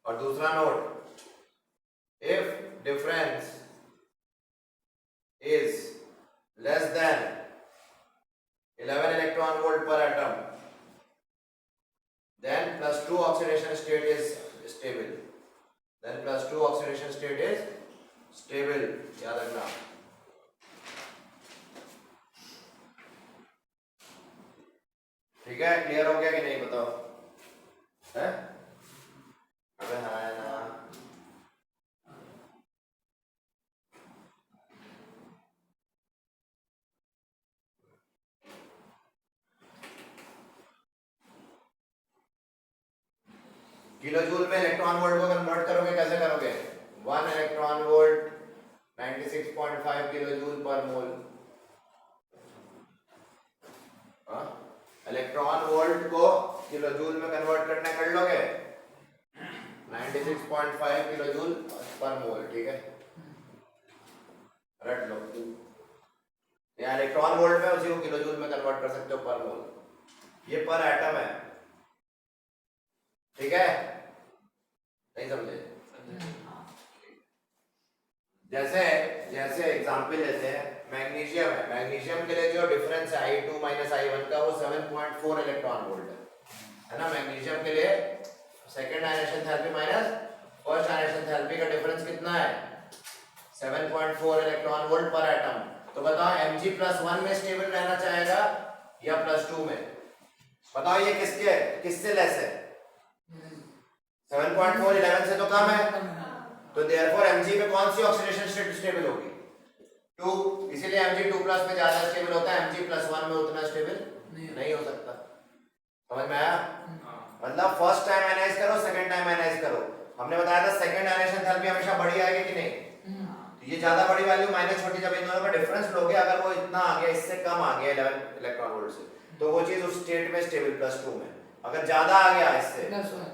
और दूसरा note, if difference is less than 11 electron volt per atom, then +2 oxidation state is stable, then +2 oxidation state is stable, याद रखना। ठीक है, clear हो गया कि नहीं, बताओ? है? अबे हाँ है ना। किलो जूल में इलेक्ट्रॉन वोल्ट को कन्वर्ट करोगे, कैसे करोगे? 1 इलेक्ट्रॉन वोल्ट 96.5 किलो जूल पर मोल। इलेक्ट्रॉन वोल्ट को किलो जूल में कन्वर्ट करना कर लोगे, 96.5 किलो जूल पर मोल, ठीक है, रट लो। या इलेक्ट्रॉन वोल्ट में उसी को किलो जूल में कन्वर्ट कर सकते हो पर मोल, ये पर एटम है, ठीक है? नहीं समझे? जैसे एग्जांपल लेते हैं, मैग्नीशियम है, मैग्नीशियम के लिए जो डिफरेंस है I2 माइनस I1 का, वो 7.4 इलेक्ट्रॉन वोल्ट है ना? मैग्नीशियम के लिए second ionization enthalpy minus first ionization enthalpy का डिफरेंस कितना है? 7.4 इलेक्ट्रॉन वोल्ट पर एटम। तो बताओ Mg+1 में स्टेबल रहना चाहेगा या +2 में? बताओ ये किसके किससे लेस है? 7.4 11 से तो कम है, तो देयरफॉर Mg में कौन सी ऑक्सीडेशन स्टेट स्टेबल होगी? 2, इसीलिए Mg 2+ में ज्यादा स्टेबल होता है, Mg +1 में उतना स्टेबल नहीं हो सकता। समझ में आया? मतलब फर्स्ट टाइम एनालाइज करो, सेकंड टाइम एनालाइज करो। हमने बताया था सेकंड एनालाइजेशन एंथैल्पी हमेशा बड़ी आएगी कि नहीं? तो ये ज्यादा बड़ी वैल्यू माइनस छोटी, जब इन दोनों का डिफरेंस लोगे, अगर वो इतना आ गया, इससे कम आ गया 11 इलेक्ट्रॉन वोल्ट से, तो वो चीज उस स्टेट में स्टेबल +2 में। अगर ज्यादा आ गया इससे नहीं समझे?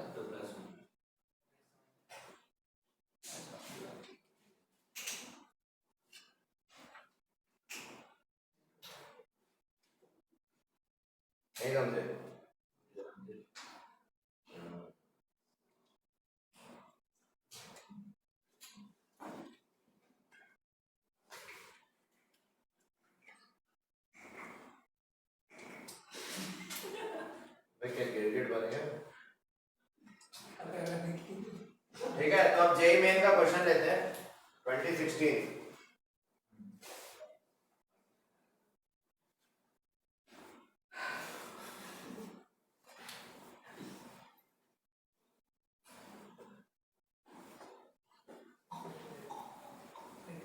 ग्रेडेड बनेगा। ठीक है, तो अब जेईई मेन का क्वेश्चन लेते हैं 2016।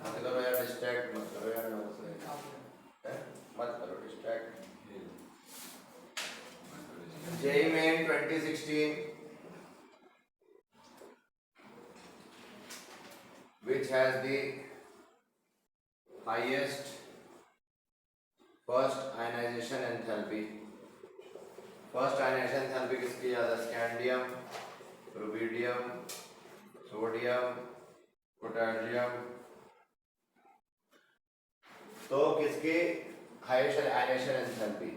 मत करो यार डिस्ट्रैक्ट, मत करो यार, मत करो distract. JEE main 2016, which has the highest first ionization enthalpy? First ionization enthalpy किसकी ज्यादा? Scandium, rubidium, sodium, potassium. तो किसकी हाईएस्ट आयनाइजेशन एंथैल्पी?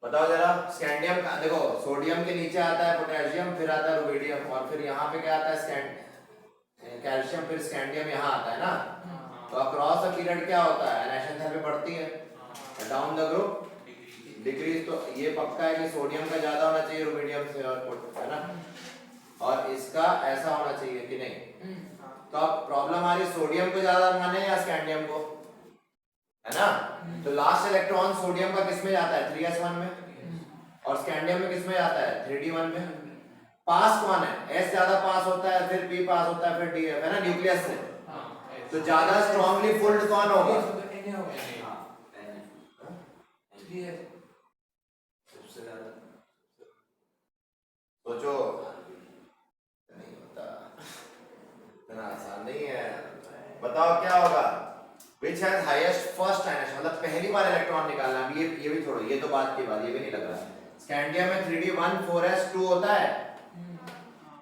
बताओ जरा। स्कैंडियम का देखो, सोडियम के नीचे आता है पोटेशियम, फिर आता है रुबिडियम, और फिर यहाँ पे क्या आता है? कैल्शियम, फिर स्कैंडियम यहाँ आता है ना। तो अक्रॉस द पीरियड क्या होता है? आयनाइजेशन एंथैल्पी बढ़ती है, डाउन द ग्रुप डिक्रीज। तो ये पक्का है कि सोडियम का ज्यादा होना चाहिए रुबिडियम से, और है ना, और इसका ऐसा होना चाहिए कि नहीं? तो अब प्रॉब्लम आ रही सोडियम को ज्यादा माने या स्कैंडियम को, है ना। तो लास्ट इलेक्ट्रॉन सोडियम का किस में जाता है? 3s1 में, और स्कैंडियम में किस में जाता है? 3d1 में। पास कौन है? s ज्यादा पास होता है, फिर p पास होता है, फिर d है ना, न्यूक्लियस से। तो ज्यादा स्ट्रांगली फुल्ड कौन होगा? सोचो, नहीं होता, इतना आसान नहीं है। बताओ क्या होगा? Which has highest first ionization, मतलब पहली बार इलेक्ट्रॉन निकालना। अब ये भी छोड़ो, ये तो बात की बात, ये भी नहीं लग रहा। स्कैंडियम में 3d1 4s2 होता है,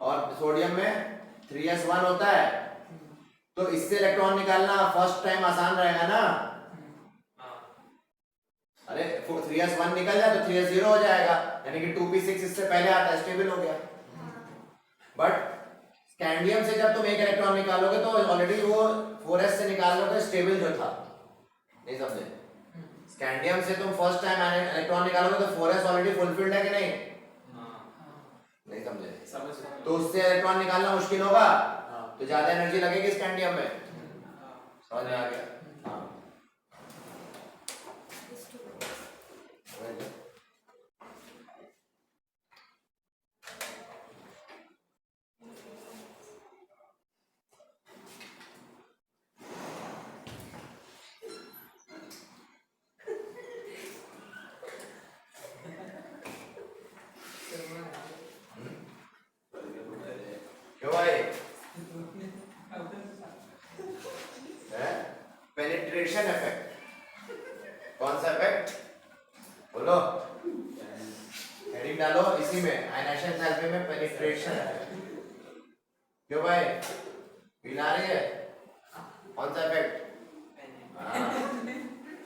और सोडियम में 3s1 होता है। तो इससे इलेक्ट्रॉन निकालना फर्स्ट टाइम आसान रहेगा ना। अरे 3s1 निकल जाए तो 3s0 हो जाएगा, यानी कि 2p6 इससे पहले आता है, स्टेबल हो गया। बट स्कैंडियम से जब तुम एक इलेक्ट्रॉन निकालोगे तो ऑलरेडी वो 4s से निकाल लोगे स्टेबल जो था। नहीं समझे? स्कैंडियम से तुम फर्स्ट टाइम इलेक्ट्रॉन निकालोगे तो 4s ऑलरेडी फुलफिल्ड है कि नहीं? नहीं समझे? तो उससे इलेक्ट्रॉन निकालना मुश्किल होगा, तो ज्यादा एनर्जी लगेगी स्कैंडियम में। समझ में आ गया? क्यों भाई? Penetration effect. कौन सा इफेक्ट बोलो? हेडिंग डालो इसी में, आयनाइजेशन एंथैल्पी में पेनिट्रेशन इफेक्ट। क्यों भाई? फील आ रही है? कौन सा इफेक्ट?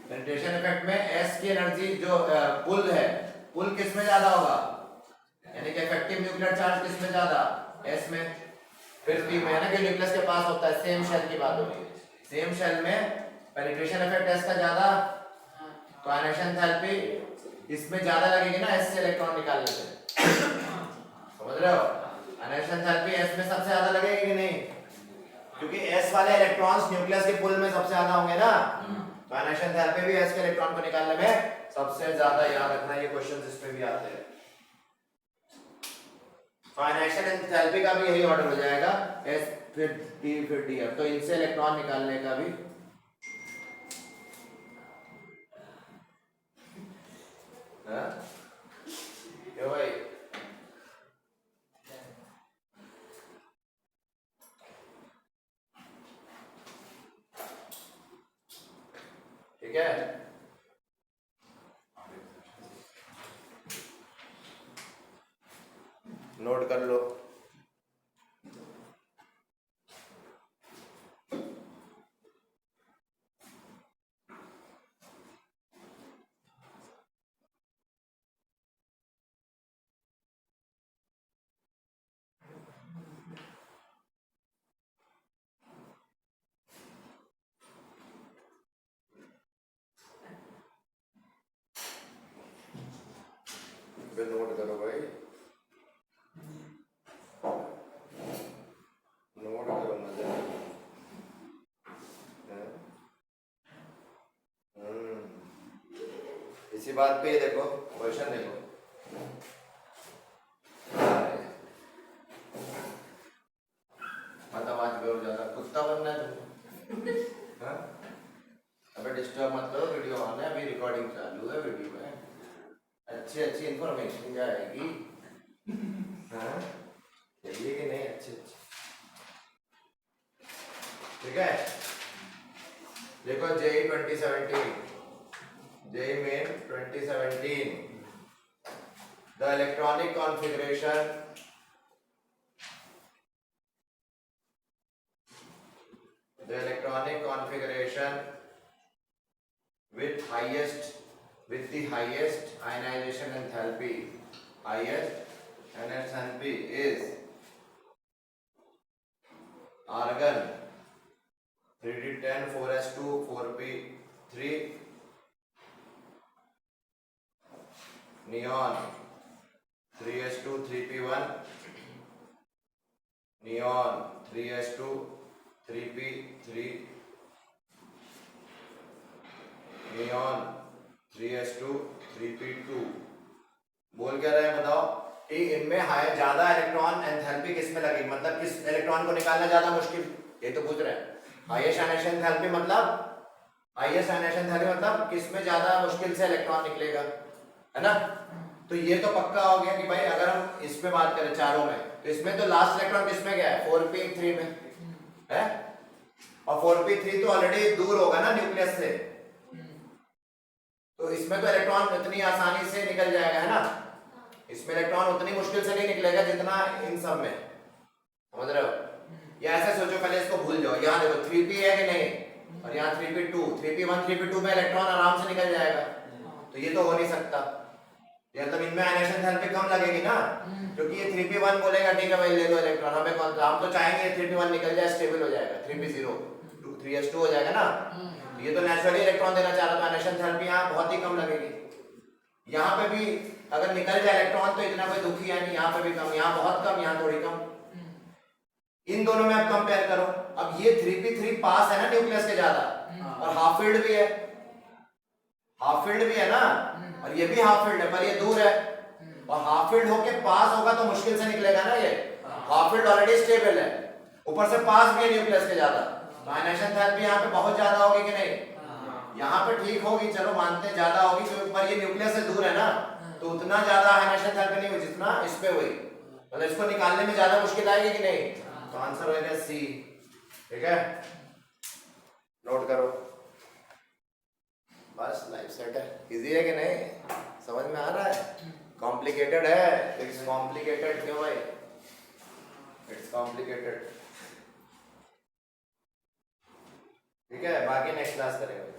पेनिट्रेशन इफेक्ट में एस की एनर्जी जो पुल है, पुल किस में ज्यादा होगा? यानी कि इफेक्टिव न्यूक्लियर चार्ज किस में ज्यादा? एस में। फिर पी में, है ना, कि न्यूक्लियस के पास होता है। सेम शेल की बात होगी, सेम शेल में पेनिट्रेशन इफेक्ट एस का ज्यादा, तो आयनाइजेशन एंथैल्पी इसमें ज्यादा लगेगी ना एस से इलेक्ट्रॉन निकालने से। समझ रहे हो? आयनाइजेशन एंथैल्पी एस में सबसे ज्यादा लगेगी कि नहीं? क्योंकि s वाले इलेक्ट्रॉन्स न्यूक्लियस के पुल में सबसे ज्यादा होंगे ना, तो आयनाइजेशन एंथैल्पी भी s के इलेक्ट्रॉन को निकालने में सबसे ज्यादा, याद रखना ये क्वेश्चंस इसमें भी आते हैं। तो आयनाइजेशन एंथैल्पी का भी यही ऑर्डर हो जाएगा, s फिर d फिर df, तो इनसे इलेक्ट्रॉन निकालने का भी क्यों भाई? ठीक है, नोट कर लो। नोट करो भाई, नोट करो मजे। इसी बात पे ये देखो क्वेश्चन देखो, मतलब आज बहुत ज्यादा कुत्ता बनना है तुमको, हाँ? अबे डिस्टर्ब मत करो, वीडियो ऑन है अभी, रिकॉर्डिंग चालू है, वीडियो में अच्छी अच्छी इंफॉर्मेशन जाएगी, हाँ? चाहिए कि नहीं? अच्छी अच्छी, ठीक है। देखो JEE 2017, JEE Main 2017, the electronic configuration with the highest ionization enthalpy, is argon 3d10 4s2 4p3, neon 3s2 3p1, neon 3s2 3p3, neon 3s2 3p2। बोल क्या रहे हैं बताओ कि इनमें हाई ज्यादा इलेक्ट्रॉन एंथैल्पी किस में लगी, मतलब किस इलेक्ट्रॉन को निकालना ज्यादा मुश्किल, ये तो पूछ रहे हैं। हाईएस्ट आयनाइजेशन एंथैल्पी मतलब किस में ज्यादा मुश्किल से इलेक्ट्रॉन निकलेगा, है ना? तो ये तो पक्का हो गया कि भाई अगर हम इस पे बात करें चारों में, तो इसमें तो लास्ट इलेक्ट्रॉन किस में गया है? 4p3 में है, और 4p3 तो ऑलरेडी दूर होगा ना न्यूक्लियस से, तो इसमें तो इलेक्ट्रॉन इतनी आसानी से निकल जाएगा, है ना? इसमें इलेक्ट्रॉन उतनी मुश्किल से नहीं निकलेगा जितना इन सब में, समझ रहे हो? या ऐसे सोचो, पहले इसको भूल जाओ, यहाँ देखो 3p है कि नहीं, और यहाँ 3p2, 3p1 3p2 में इलेक्ट्रॉन आराम से निकल जाएगा, तो ये तो हो नहीं सकता। ये मतलब इनमें आयनाइजेशन एंथैल्पी कम लगेगी ना, क्योंकि ये 3p1 बोलेगा ठीक है भाई ले लो इलेक्ट्रॉन, हमें कौन, हम तो चाहेंगे 3p1 निकल जाए, स्टेबल हो जाएगा, 3p0 3s2 हो जाएगा ना, तो ये तो नेचुरली इलेक्ट्रॉन देना चाह रहा, तो आयनाइजेशन एंथैल्पी यहाँ बहुत ही कम लगेगी। यहाँ पे भी अगर निकल जाए इलेक्ट्रॉन तो इतना कोई दुखी है नहीं, यहाँ पे भी कम, यहाँ बहुत कम, यहाँ थोड़ी कम। इन दोनों में आप कंपेयर करो, अब ये 3p3 पास है ना न्यूक्लियस के ज्यादा, और हाफ फील्ड भी है, हाफ फील्ड भी है ना, और ये भी हाफ फील्ड है, पर ये दूर है, और हाफ फील्ड होके पास होगा तो मुश्किल से निकलेगा ना, ये हाफ फील्ड ऑलरेडी स्टेबल है, ऊपर से पास भी है न्यूक्लियस के ज्यादा, तो आयनाइजेशन एंथैल्पी यहाँ पे बहुत ज्यादा होगी कि नहीं? यहाँ पे ठीक होगी, चलो मानते हैं ज्यादा होगी, क्योंकि पर ये न्यूक्लियस से दूर है ना, तो उतना ज्यादा आयनाइजेशन एंथैल्पी नहीं हुई जितना इस पे हुई, मतलब इसको निकालने में ज्यादा मुश्किल आएगी कि नहीं? तो आंसर हो गया सी, ठीक है, नोट करो, बस लाइफ सेट है। इजी है कि नहीं? समझ में आ रहा है? कॉम्प्लिकेटेड है, इट्स कॉम्प्लिकेटेड क्यों भाई? इट्स कॉम्प्लिकेटेड, ठीक है, बाकी नेक्स्ट क्लास करेंगे।